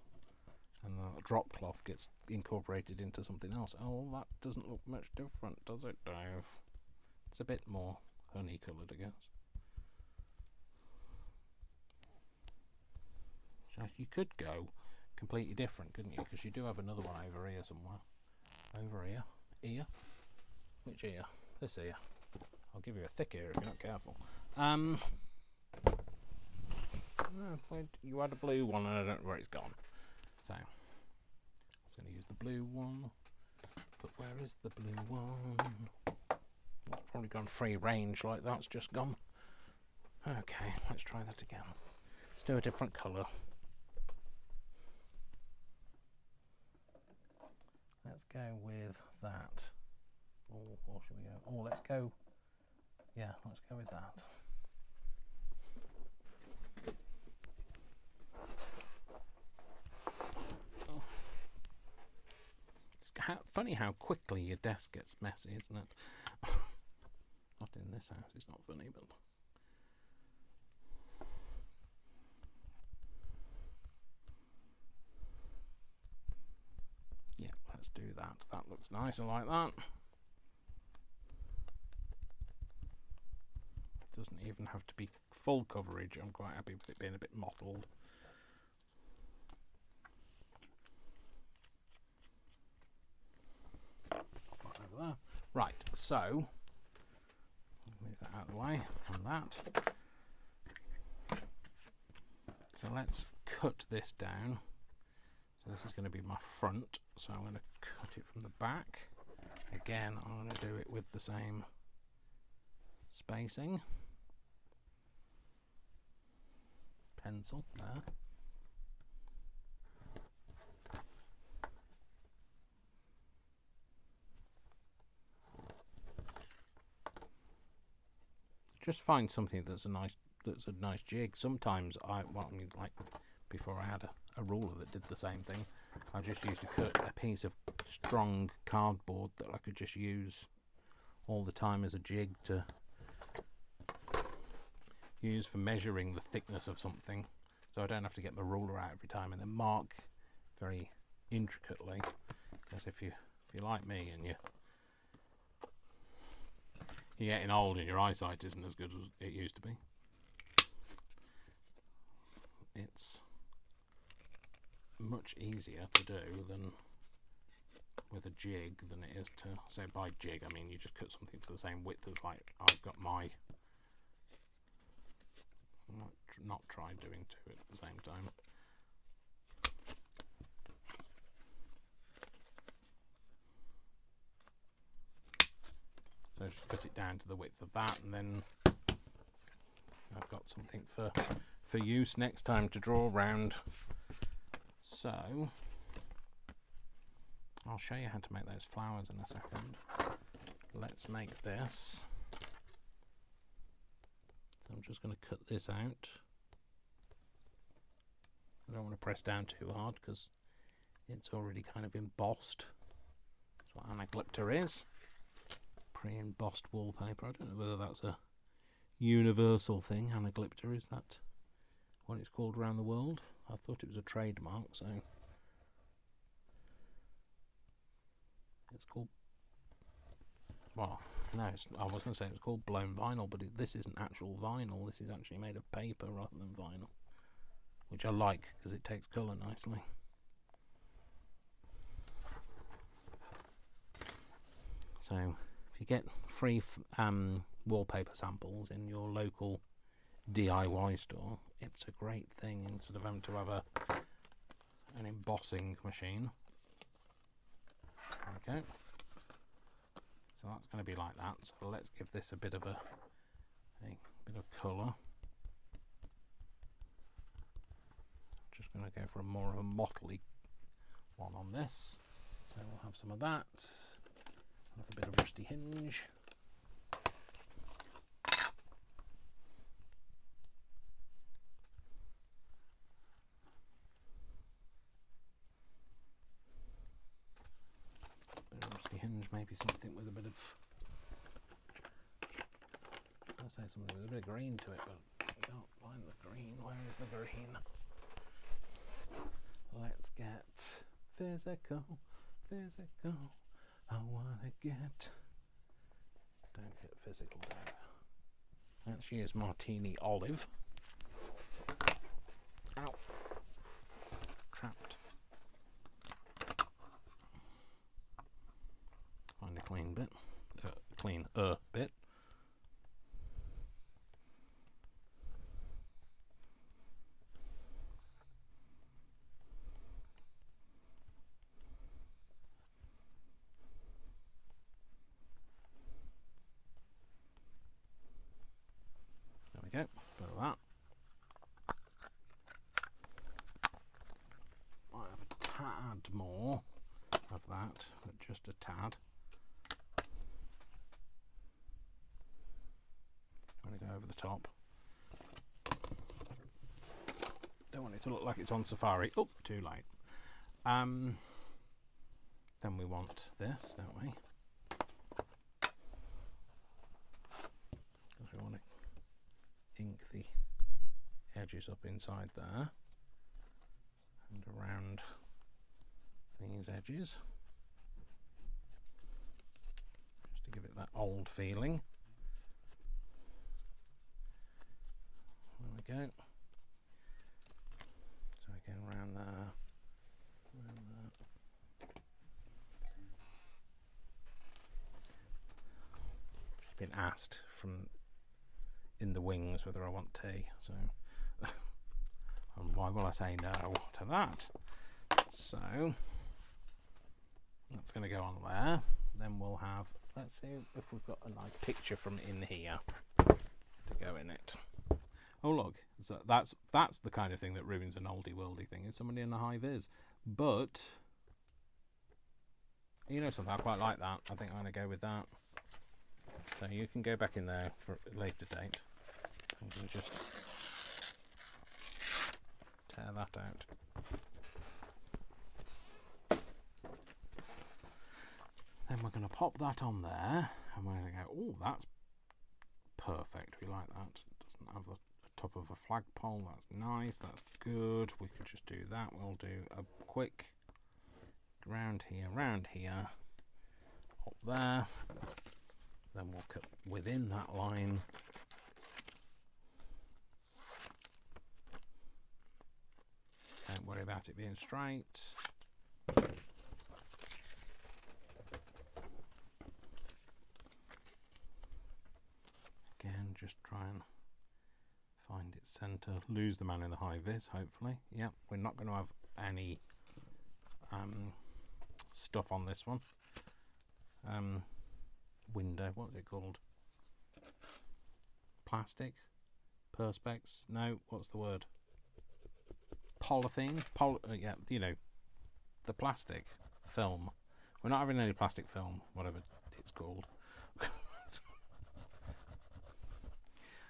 and the drop cloth gets incorporated into something else. Oh, that doesn't look much different, does it, Dave? It's a bit more honey coloured, I guess. So you could go completely different, couldn't you? Because you do have another one over here somewhere. Over here. Ear? Which ear? This ear. I'll give you a thick ear if you're not careful. You had a blue one and I don't know where it's gone. So, I was going to use the blue one. But where is the blue one? It's probably gone free range like that's just gone. Okay, let's try that again. Let's do a different colour. Let's go with that. Or should we go? Oh, let's go. Yeah, let's go with that. Oh. It's funny how quickly your desk gets messy, isn't it? Not in this house, it's not funny, but. Yeah, let's do that. That looks nice. I like that. Doesn't even have to be full coverage. I'm quite happy with it being a bit mottled. Right, so move that out of the way on that. So let's cut this down. So this is going to be my front, so I'm going to cut it from the back. Again, I'm going to do it with the same spacing. Pencil there. Just find something that's a nice jig. Sometimes like before I had a ruler that did the same thing. I just used to cut a piece of strong cardboard that I could just use all the time as a jig to use for measuring the thickness of something, so I don't have to get my ruler out every time and then mark very intricately. Because if you're like me and you're getting old and your eyesight isn't as good as it used to be, it's much easier to do than with a jig than it is to, so by jig I mean you just cut something to the same width as like I've got my, not try doing two at the same time. So just cut it down to the width of that, and then I've got something for use next time to draw around. So I'll show you how to make those flowers in a second. Let's make this. So I'm just going to cut this out. I don't want to press down too hard because it's already kind of embossed. That's what anaglypta is. Pre-embossed wallpaper. I don't know whether that's a universal thing. Anaglypta, is that what it's called around the world? I thought it was a trademark, so it's called, well, no, I was going to say it was called blown vinyl, but this isn't actual vinyl. This is actually made of paper rather than vinyl, which I like because it takes colour nicely. So if you get free wallpaper samples in your local DIY store, it's a great thing instead of having to have an embossing machine. Okay, so that's going to be like that. So let's give this a bit of colour. Just going to go for more of a mottly one on this. So we'll have some of that. I'll have a bit of rusty hinge. Hinge, maybe something with a bit of, I'll say something with a bit of green to it, but I can't find the green. Where is the green? Let's get physical, physical. I wanna get. Don't get physical, Dave. Let's use Martini Olive. Ow. Trapped. Find a clean bit, clean bit. There we go, bit of that. I have a tad more of that, but just a tad. I'm going to go over the top. Don't want it to look like it's on safari. Oh, too late. Then we want this, don't we? Because we want to ink the edges up inside there and around these edges, just to give it that old feeling. There we go. So again, around there, around there. Been asked from in the wings whether I want tea, so and why will I say no to that? So that's going to go on there. Then we'll have, let's see if we've got a nice picture from in here to go in it. Oh look, so that's the kind of thing that ruins an oldie worldy thing, is somebody in a high vis. But you know something, I quite like that. I think I'm going to go with that. So you can go back in there for a later date. I'm going to just tear that out. Then we're going to pop that on there, and we're going to go, oh, that's perfect. We like that. It doesn't have the top of a flagpole. That's nice. That's good. We could just do that. We'll do a quick round here, up there. Then we'll cut within that line. Don't worry about it being straight. Again, just try and find its centre. Lose the man in the high vis, hopefully. Yep, we're not going to have any stuff on this one. Window, what's it called? Plastic? Perspex? No, what's the word? Polythene? Yeah, you know, the plastic film. We're not having any plastic film, whatever it's called.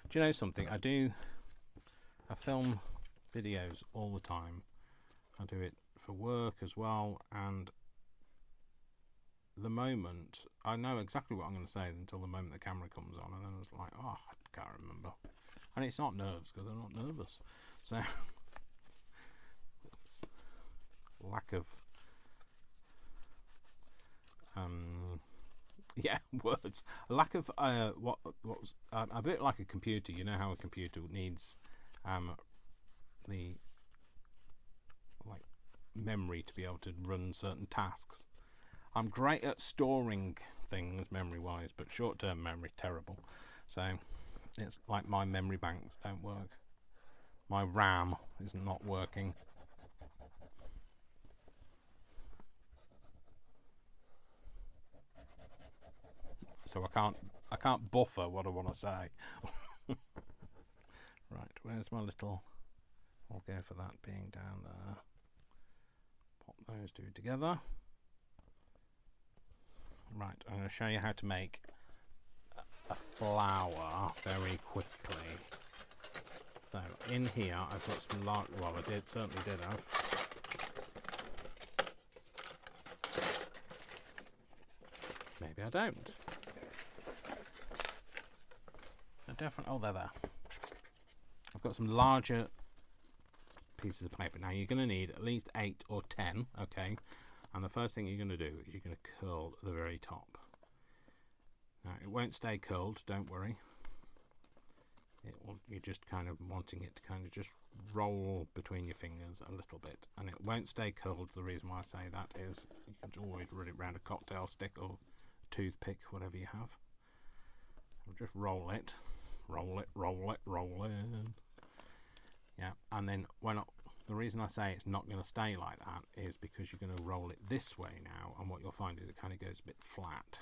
Do you know something? I film videos all the time. I do it for work as well, and the moment I know exactly what I'm going to say until the moment the camera comes on, and then it's like, oh, I can't remember. And it's not nerves, because I'm not nervous. So lack of yeah, words. A lack of what's a bit like a computer. You know how a computer needs the like memory to be able to run certain tasks. I'm great at storing things memory wise, but short-term memory terrible. So it's like my memory banks don't work. My RAM is not working. So I can't buffer what I want to say. Right, where's my little... I'll go for that being down there. Pop those two together. Right, I'm going to show you how to make a flower very quickly. So in here I've got some large... Well, I certainly did have. Maybe I don't. Oh, they're there. I've got some larger pieces of paper. Now you're going to need at least 8 or 10, okay? And the first thing you're going to do is you're going to curl the very top. Now it won't stay curled, don't worry. You're just kind of wanting it to kind of just roll between your fingers a little bit, and it won't stay curled. The reason why I say that is you can always run it around a cocktail stick or toothpick, whatever you have. Just roll it. Roll it, roll it, roll it. Yeah, and then the reason I say it's not going to stay like that is because you're going to roll it this way now, and what you'll find is it kind of goes a bit flat.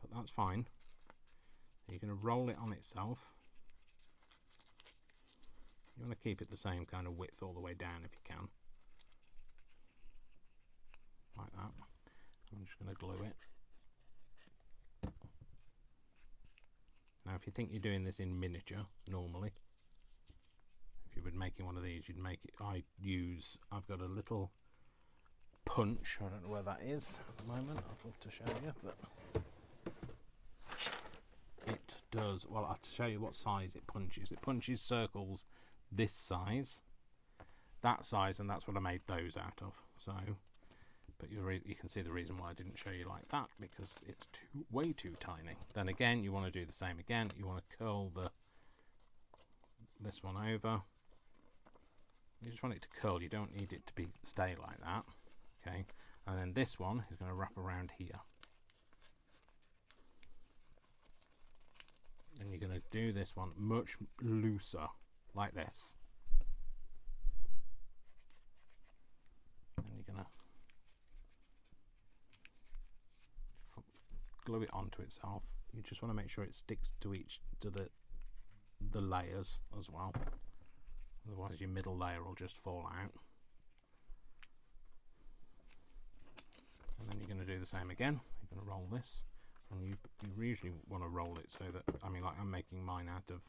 But that's fine. You're going to roll it on itself. You want to keep it the same kind of width all the way down if you can. Like that. I'm just going to glue it. Now if you think you're doing this in miniature normally, if you were making one of these, you'd make it, I've got a little punch, I don't know where that is at the moment, I'd love to show you, but it does, well, I'll show you what size it punches. It punches circles this size, that size, and that's what I made those out of. So, but you can see the reason why I didn't show you like that, because it's way too tiny. Then again, you want to do the same again. You want to curl this one over. You just want it to curl. You don't need it to stay like that. Okay, and then this one is going to wrap around here. And you're going to do this one much looser, like this. And you're going to glue it onto itself. You just want to make sure it sticks to the layers as well. Otherwise your middle layer will just fall out. And then you're going to do the same again. You're going to roll this, and you usually want to roll it so that, I mean, like I'm making mine out of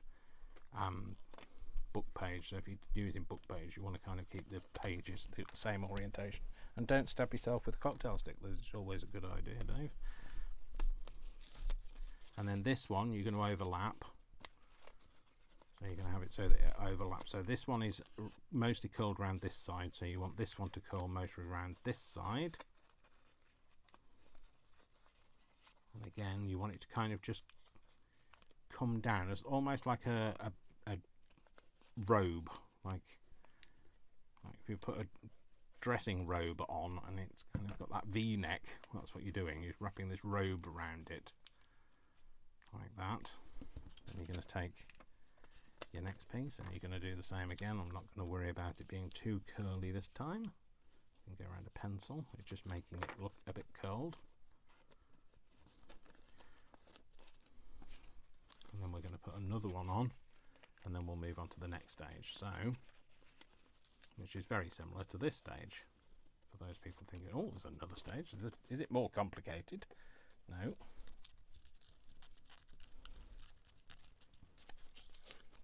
book page, so if you're using book page, you want to kind of keep the pages the same orientation, and don't stab yourself with a cocktail stick. That's always a good idea, Dave. And then this one you're going to overlap, so you're going to have it so that it overlaps. So this one is mostly curled around this side, so you want this one to curl mostly around this side. And again, you want it to kind of just come down. It's almost like a robe, like if you put a dressing robe on and it's kind of got that V-neck. That's what you're doing. You're wrapping this robe around it, like that. Then you're going to take your next piece and you're going to do the same again. I'm not going to worry about it being too curly this time. You can go around a pencil. It's just making it look a bit curled. And then we're another one on, and then we'll move on to the next stage. So, which is very similar to this stage. For those people thinking, oh, there's another stage. Is it more complicated? No.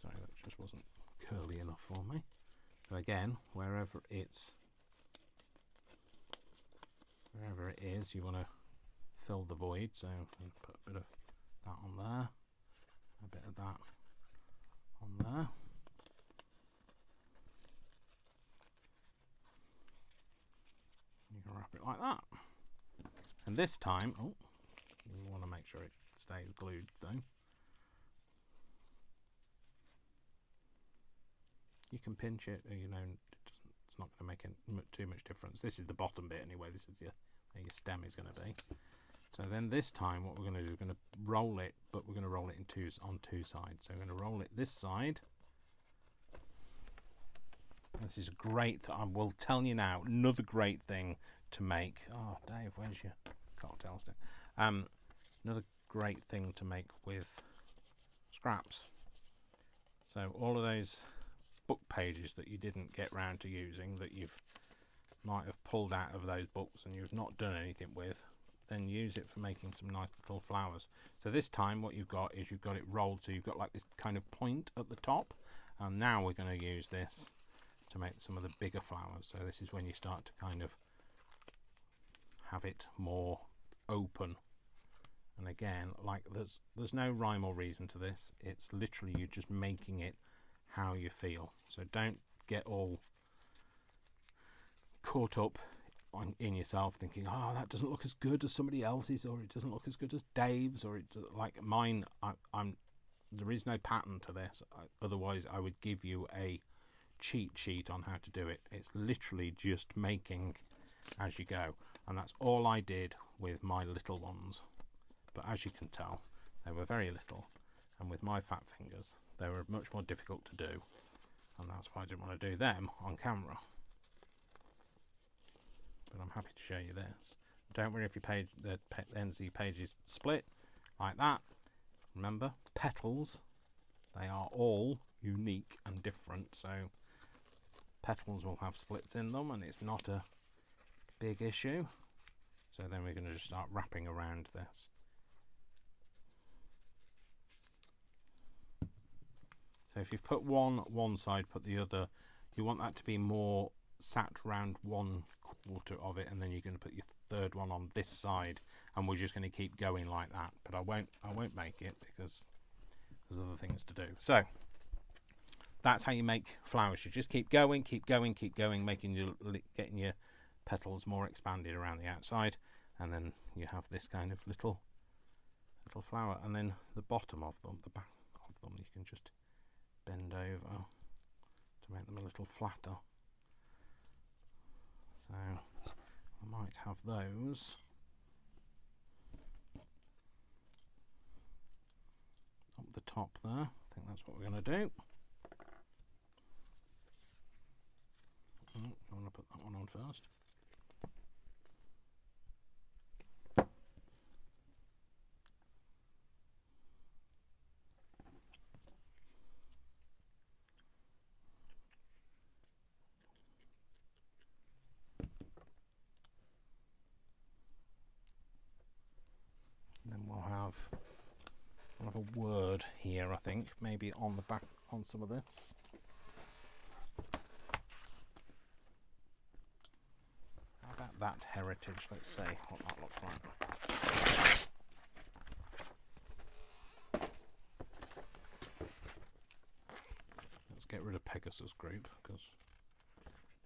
Sorry, that just wasn't curly enough for me. So again, wherever it is, you want to fill the void. So put a bit of that on there, a bit of that on there. You can wrap it like that. And this time, oh, you want to make sure it stays glued though. You can pinch it, you know, it's not going to make too much difference. This is the bottom bit anyway. This is where your stem is going to be. So then this time what we're going to do, we're going to roll it, but we're going to roll it on two sides. So we're going to roll it this side. This is great. I will tell you now, another great thing to make. Oh, Dave, where's your cocktail stick? Another great thing to make with scraps. So all of those book pages that you didn't get round to using, that you've might have pulled out of those books and you've not done anything with, then use it for making some nice little flowers. So this time what you've got is you've got it rolled, so you've got like this kind of point at the top, and now we're going to use this to make some of the bigger flowers. So this is when you start to kind of have it more open. And again, like there's no rhyme or reason to this. It's literally you're just making it how you feel. So don't get all caught up in yourself thinking, oh, that doesn't look as good as somebody else's, or it doesn't look as good as Dave's, or like mine. There is no pattern to this. Otherwise I would give you a cheat sheet on how to do it. It's literally just making as you go, and that's all I did with my little ones. But as you can tell, they were very little, and with my fat fingers they were much more difficult to do, and that's why I didn't want to do them on camera. But I'm happy to show you this. Don't worry if your page, the ends of your page is split like that. Remember, petals, they are all unique and different, so petals will have splits in them and it's not a big issue. So then we're going to just start wrapping around this. So if you've put one side, put the other. You want that to be more sat round one quarter of it, and then you're going to put your third one on this side, and we're just going to keep going like that. But I won't make it because there's other things to do. So that's how you make flowers. You just keep going, getting your petals more expanded around the outside, and then you have this kind of little flower. And then the bottom of them, the back of them, you can just bend over to make them a little flatter. So I might have those up the top there. I think that's what we're going to do. I want to put that one on first. We'll have a word here, I think, maybe on the back, on some of this. How about that heritage? Let's see what that looks like. Let's get rid of Pegasus Group, because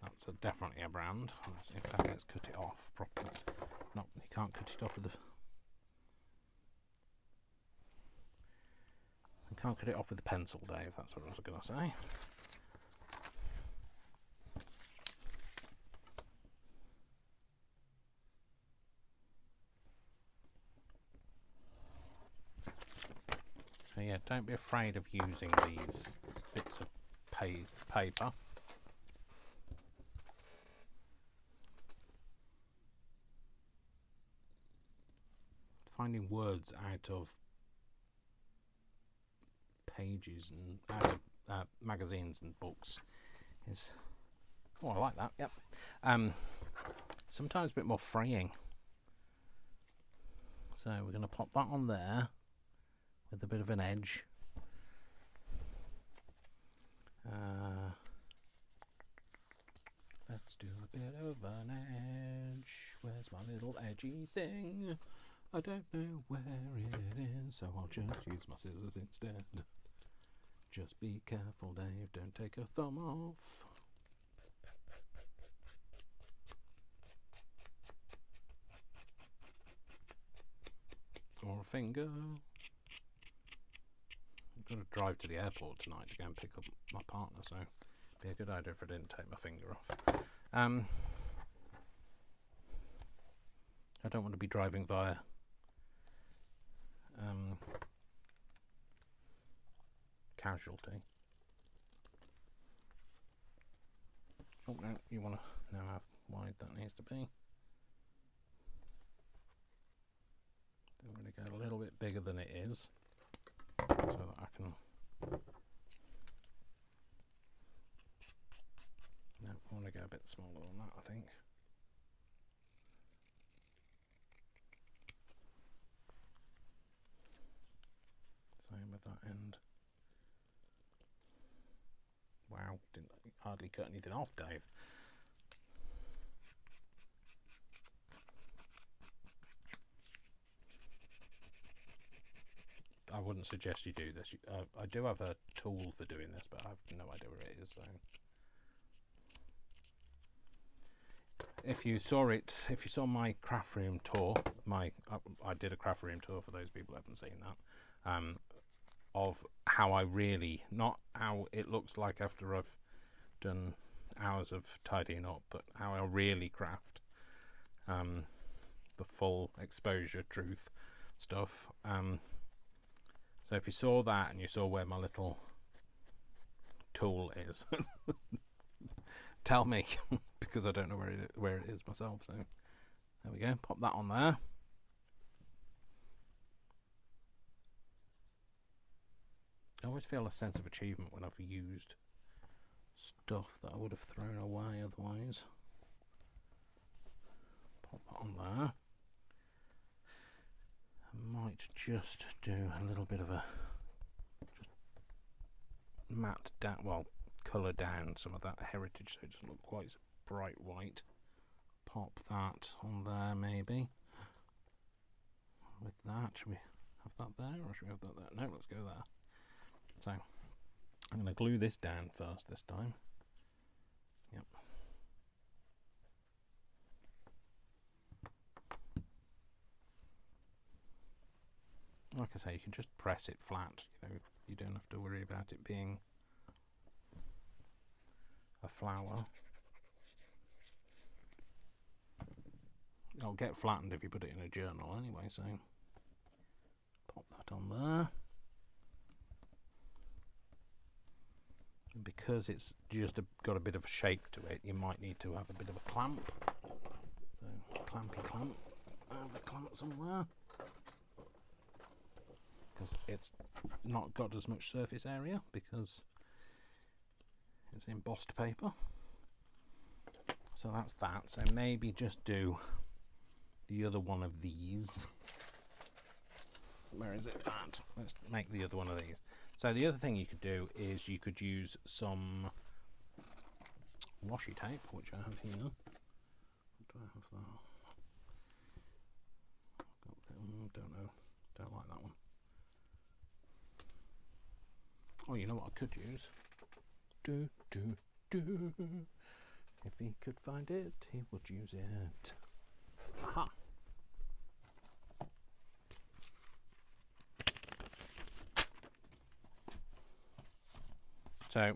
that's definitely a brand. Let's, in fact, let's cut it off properly. No, you can't cut it off with the... Can't cut it off with a pencil, Dave. That's what I was going to say. So yeah, don't be afraid of using these bits of paper. Finding words out of pages and magazines and books is... Oh, I like that, yep. Sometimes a bit more fraying. So we're going to pop that on there with a bit of an edge. Let's do a bit of an edge. Where's my little edgy thing? I don't know where it is, so I'll just use my scissors instead. Just be careful, Dave, don't take a thumb off. Or a finger. I've got to drive to the airport tonight to go and pick up my partner, so it'd be a good idea if I didn't take my finger off. I don't want to be driving via Casualty. Oh no, you want to know how wide that needs to be. I'm going to go a little bit bigger than it is, so that I can... No, I want to go a bit smaller than that, I think. Same with that end. Wow, didn't hardly cut anything off, Dave. I wouldn't suggest you do this. I do have a tool for doing this, but I have no idea where it is. So, if you saw my craft room tour, I did a craft room tour for those people who haven't seen that, of how I really, not how it looks like after I've done hours of tidying up, but how I really craft, the full exposure truth stuff. So if you saw that and you saw where my little tool is, tell me, because I don't know where it is myself. So there we go, pop that on there. I always feel a sense of achievement when I've used stuff that I would have thrown away otherwise. Pop that on there. I might just do a little bit of a just matte down, well, colour down some of that heritage so it doesn't look quite so bright white. Pop that on there maybe. With that, should we have that there or should we have that there? No, let's go there. So I'm going to glue this down first this time. Yep. Like I say, you can just press it flat, you know, you don't have to worry about it being a flower. It'll get flattened if you put it in a journal anyway, so pop that on there. And because it's just got a bit of a shape to it, you might need to have a bit of a clamp. So, clampy clamp. I have a clamp somewhere. Because it's not got as much surface area because it's embossed paper. So that's that. So maybe just do the other one of these. Where is it at? Let's make the other one of these. So the other thing you could do is you could use some washi tape, which I have here. Do I have that? Don't know. Don't like that one. Oh, you know what I could use? If he could find it, he would use it. Aha! So, I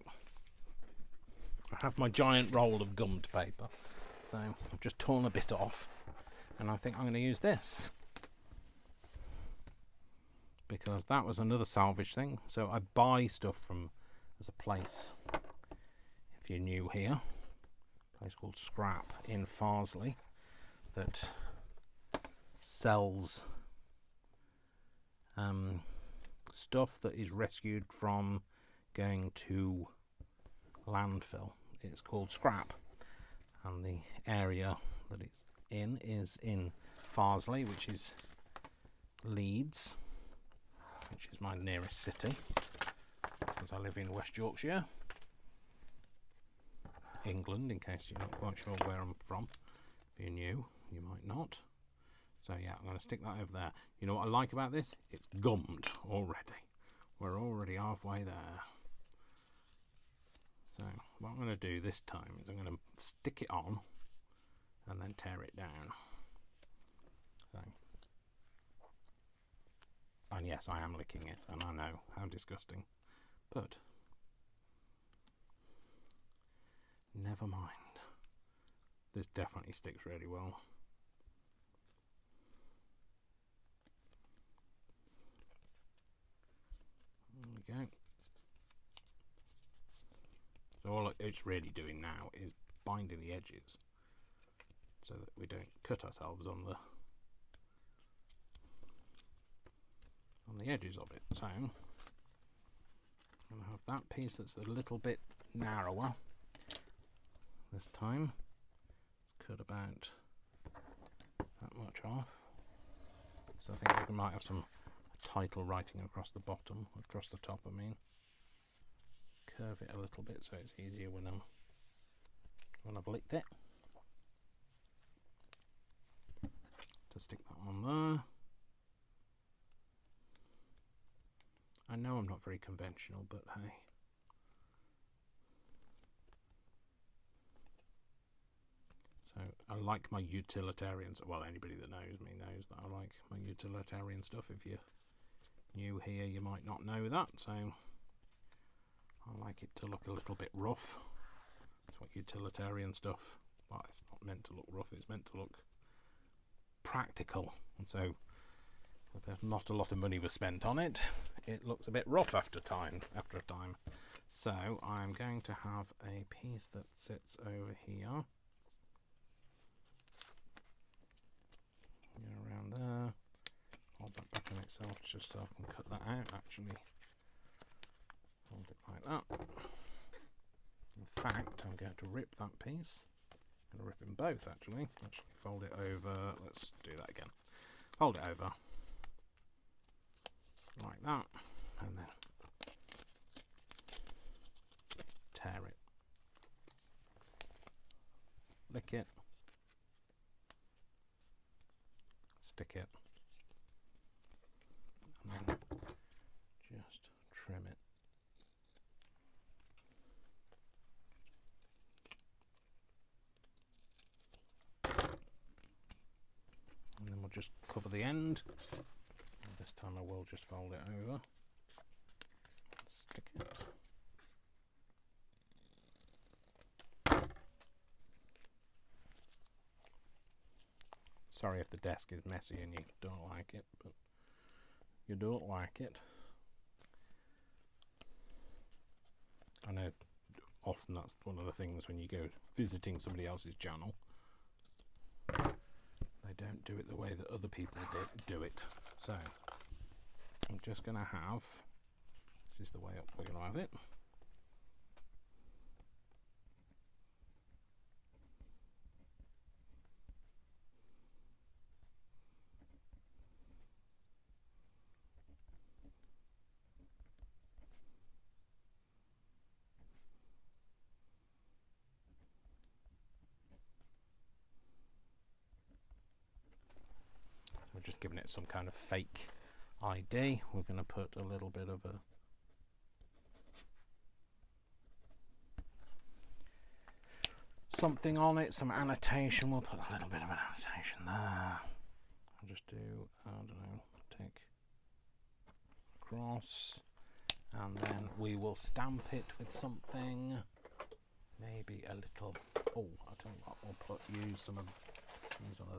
have my giant roll of gummed paper. So, I've just torn a bit off. And I think I'm going to use this. Because that was another Salvage thing. So I buy stuff from, there's a place, if you're new here, a place called Scrap in Farsley that sells stuff that is rescued from going to landfill. It's called scrap, and the area that it's in is in Farsley, which is Leeds, which is my nearest city, as I live in West Yorkshire, England, in case you're not quite sure where I'm from. If you're new, you might not. So yeah, I'm going to stick that over there. You know what I like about this? It's gummed already. We're already halfway there. So what I'm going to do this time is I'm going to stick it on and then tear it down. So, and yes, I am licking it, and I know how disgusting, but never mind. This definitely sticks really well. There we go. So all it's really doing now is binding the edges so that we don't cut ourselves on the edges of it. So I'm going to have that piece that's a little bit narrower this time. Cut about that much off. So I think we might have some title writing across the bottom, across the top I mean. Curve it a little bit so it's easier when I've licked it. To stick that on there. I know I'm not very conventional, but hey. So I like my utilitarian, well, anybody that knows me knows that I like my utilitarian stuff. If you're new here, you might not know that, so I like it to look a little bit rough. That's what utilitarian stuff, well, it's not meant to look rough, it's meant to look practical, and so if there's not a lot of money was spent on it, it looks a bit rough after a time. So I'm going to have a piece that sits over here, around there. Hold that back on itself just so I can cut that out. Actually, hold it like that. In fact, I'm going to rip that piece. I'm going to rip them both actually. Fold it over. Let's do that again. Fold it over like that, and then tear it. Lick it. Stick it. And then just trim it. And then we'll just cover the end. And this time I will just fold it over. Stick it. Sorry if the desk is messy and you don't like it, but you don't like it. I know often that's one of the things when you go visiting somebody else's channel. They don't do it the way that other people do it. So I'm just going to have, this is the way up we're going to have it. We're just giving it some kind of fake ID. We're going to put a little bit of a something on it, some annotation. We'll put a little bit of an annotation there. I'll just do, I don't know, take across, and then we will stamp it with something. Maybe a little, oh, I'll tell you what, we'll use some of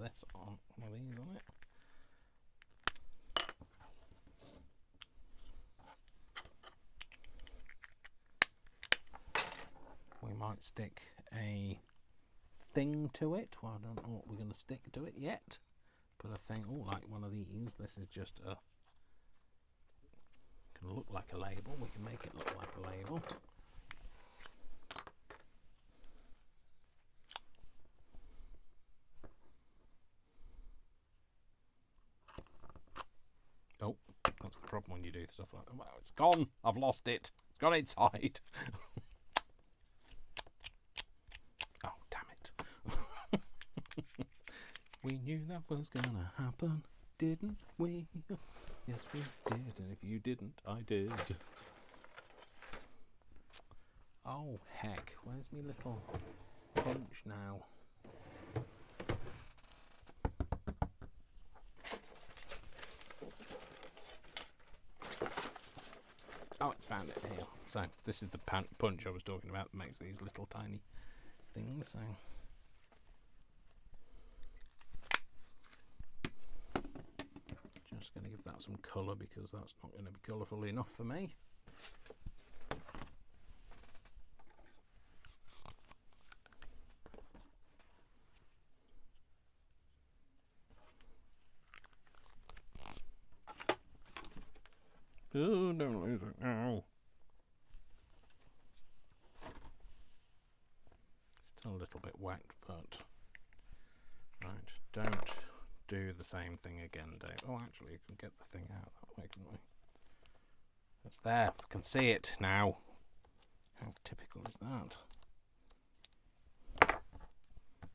this on, one of these on it. We might stick a thing to it. Well, I don't know what we're going to stick to it yet. Put a thing, oh, like one of these. This is just a like a label. We can make it look like a label. Oh, that's the problem when you do stuff like that. Well, it's gone. I've lost it. It's gone inside. Oh, damn it. We knew that was gonna happen, didn't we? Yes, we did. And if you didn't, I did. Oh, heck. Where's me little punch now? Oh, it's found it here. So this is the punch I was talking about that makes these little tiny things. So just going to give that some colour because that's not going to be colourful enough for me. Oh, don't lose it. Ow. Still a little bit wet, but right, don't do the same thing again, Dave. Oh, actually, you can get the thing out that way, can we? It's there. I can see it now. How typical is that?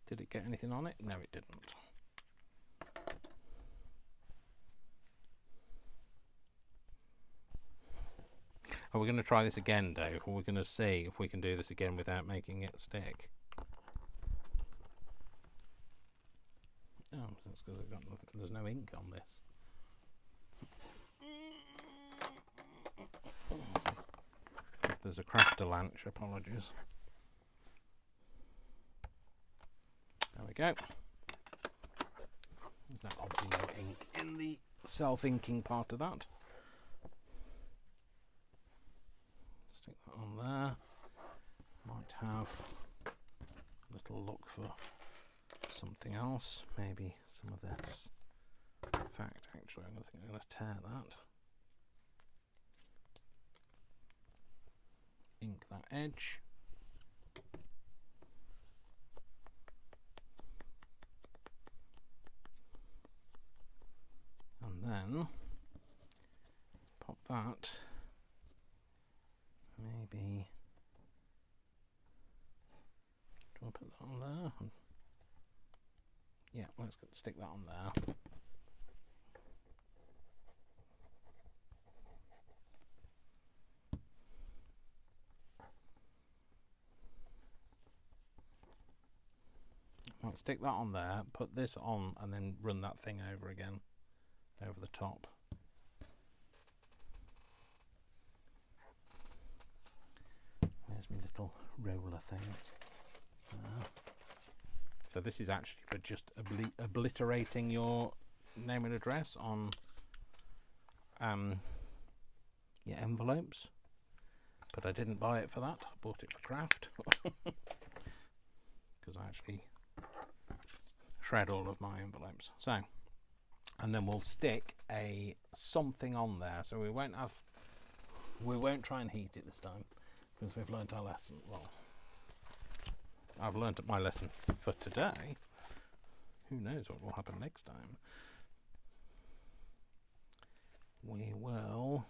Did it get anything on it? No, it didn't. Are we going to try this again, Dave? Or are we going to see if we can do this again without making it stick? Oh, that's because there's no ink on this. If there's a crafter lunch, apologies. There we go. There's no, obviously no ink in the self-inking part of that. Stick that on there. Might have a little look for something else. Maybe some of this. In fact, actually, I think I'm going to tear that. Ink that edge. And then pop that. Maybe. Do I put that on there? Yeah, let's stick that on there. I'll stick that on there, put this on, and then run that thing over again, over the top. There's my little roller thing. So this is actually for just obliterating your name and address on your envelopes. But I didn't buy it for that. I bought it for craft. Because I actually shred all of my envelopes. So, and then we'll stick a something on there. So we won't try and heat it this time because we've learnt our lesson. Well, I've learnt my lesson for today. Who knows what will happen next time? We will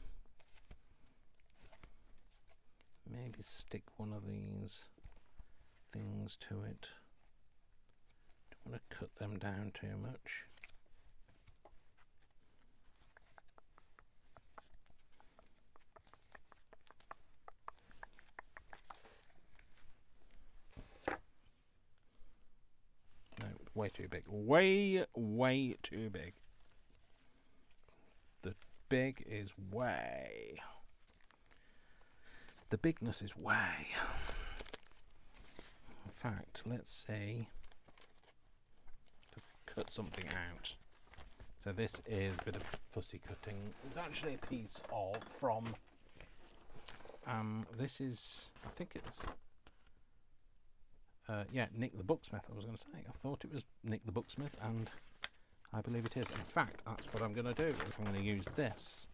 maybe stick one of these things to it. Don't want to cut them down too much. No, way too big. Way too big. The big is way. The bigness is way. In fact, let's see. Cut something out. So this is a bit of fussy cutting. It's actually a piece of from this is, I think it's yeah, Nick the Booksmith. I was going to say, I thought it was Nick the Booksmith, and I believe it is. In fact, that's what I'm going to do. Is I'm going to use this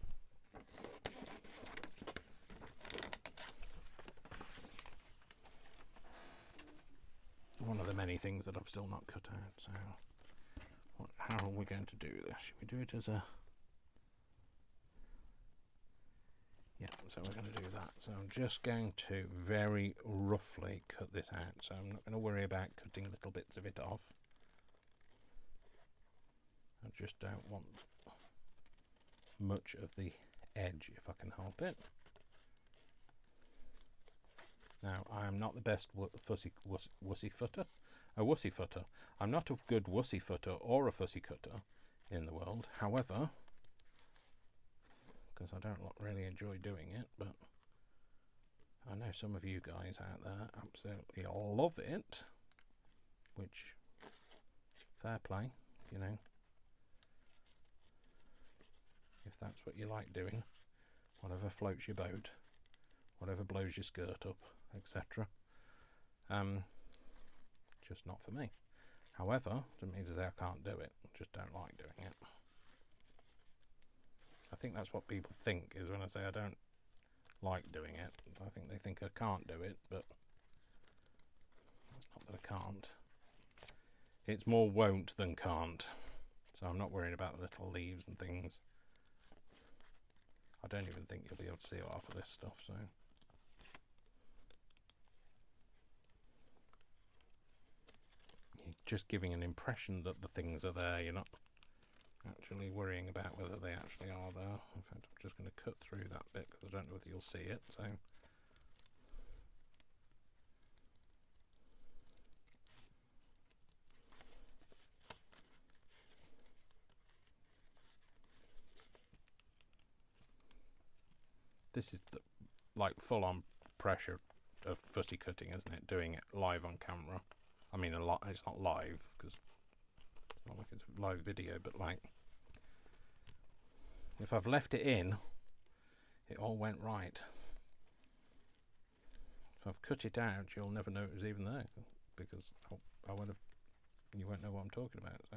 one of the many things that I've still not cut out. So how are we going to do this? Should we do it as a... Yeah, so we're going to do that. So I'm just going to very roughly cut this out. So I'm not going to worry about cutting little bits of it off. I just don't want much of the edge if I can help it. Now, I am not the best wussy footer. I'm not a good wussy footer or a fussy cutter in the world. However, because I don't really enjoy doing it, but I know some of you guys out there absolutely love it, which, fair play, you know, if that's what you like doing, whatever floats your boat, whatever blows your skirt up, etc. Just not for me. However, doesn't mean to say I can't do it, I just don't like doing it. I think that's what people think, is when I say I don't like doing it. I think they think I can't do it, but it's not that I can't. It's more won't than can't. So I'm not worried about the little leaves and things. I don't even think you'll be able to see half of this stuff, so. You're just giving an impression that the things are there, you're not actually worrying about whether they actually are there. In fact, I'm just going to cut through that bit because I don't know whether you'll see it. So this is the, like, full-on pressure of fussy cutting, isn't it? Doing it live on camera. I mean, it's not live because it's not like it's a live video, but like, if I've left it in, it all went right. If I've cut it out, you'll never know it was even there because I won't have. You won't know what I'm talking about. So.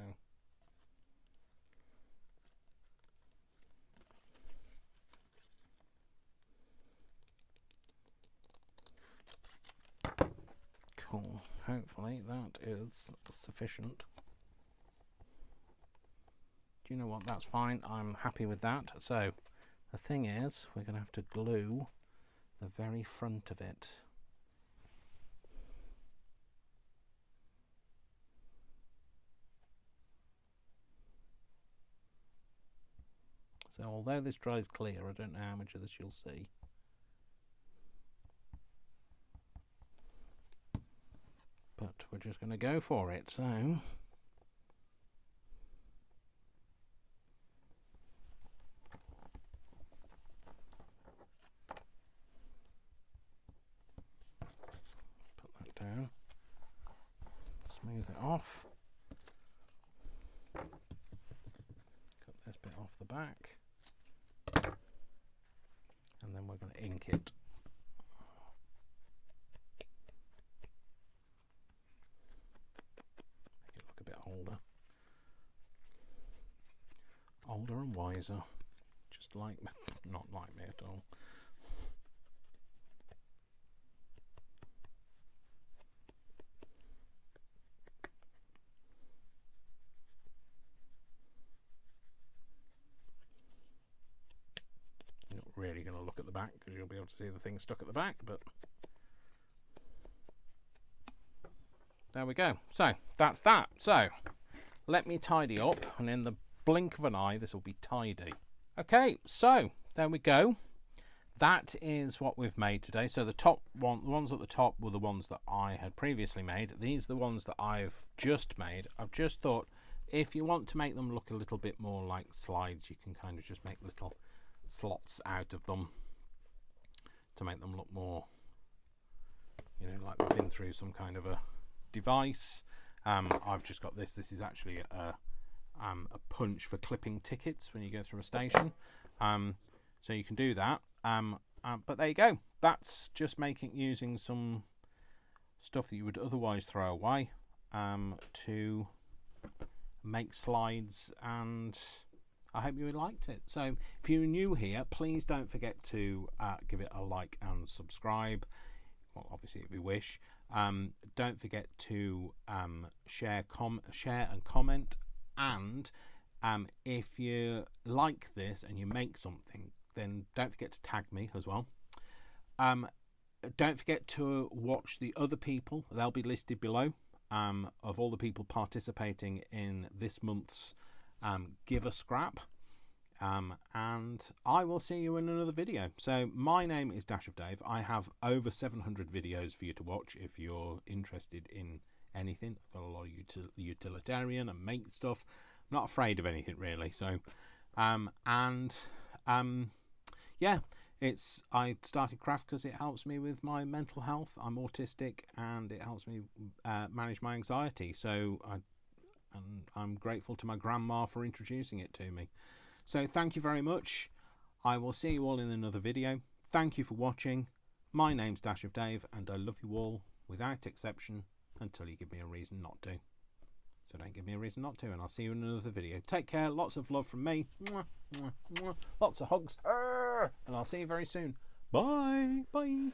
Cool. Hopefully that is sufficient. Do you know what? That's fine. I'm happy with that. So the thing is, we're going to have to glue the very front of it. So although this dries clear, I don't know how much of this you'll see. But we're just going to go for it. So put that down, smooth it off, cut this bit off the back, and then we're going to ink it. Older and wiser, just like me. Not like me at all. You're not really going to look at the back because you'll be able to see the thing stuck at the back, but there we go. So that's that. So let me tidy up, and in the blink of an eye this will be tidy. Okay, so there we go. That is what we've made today. So the top one, the ones at the top were the ones that I had previously made. These are the ones that I've just made. I've just thought if you want to make them look a little bit more like slides, you can kind of just make little slots out of them to make them look more, you know, like we've been through some kind of a device. I've just got this. This is actually a punch for clipping tickets when you go through a station, so you can do that, but there you go. That's just using some stuff that you would otherwise throw away to make slides, and I hope you liked it. So if you're new here, please don't forget to give it a like and subscribe. well, obviously if you wish. Don't forget to share and comment, and if you like this and you make something, then don't forget to tag me as well. Don't forget to watch the other people. They'll be listed below, of all the people participating in this month's Give a Scrap. And I will see you in another video. So my name is Dash of Dave. I have over 700 videos for you to watch if you're interested in anything. I've got a lot of utilitarian and make stuff. I'm not afraid of anything really. So yeah, I started craft because it helps me with my mental health. I'm autistic and it helps me manage my anxiety. So I'm grateful to my grandma for introducing it to me. So thank you very much. I will see you all in another video. Thank you for watching. My name's Dash of Dave, and I love you all without exception until you give me a reason not to. So don't give me a reason not to, and I'll see you in another video. Take care. Lots of love from me. Mwah, mwah, mwah. Lots of hugs. And I'll see you very soon. Bye. Bye.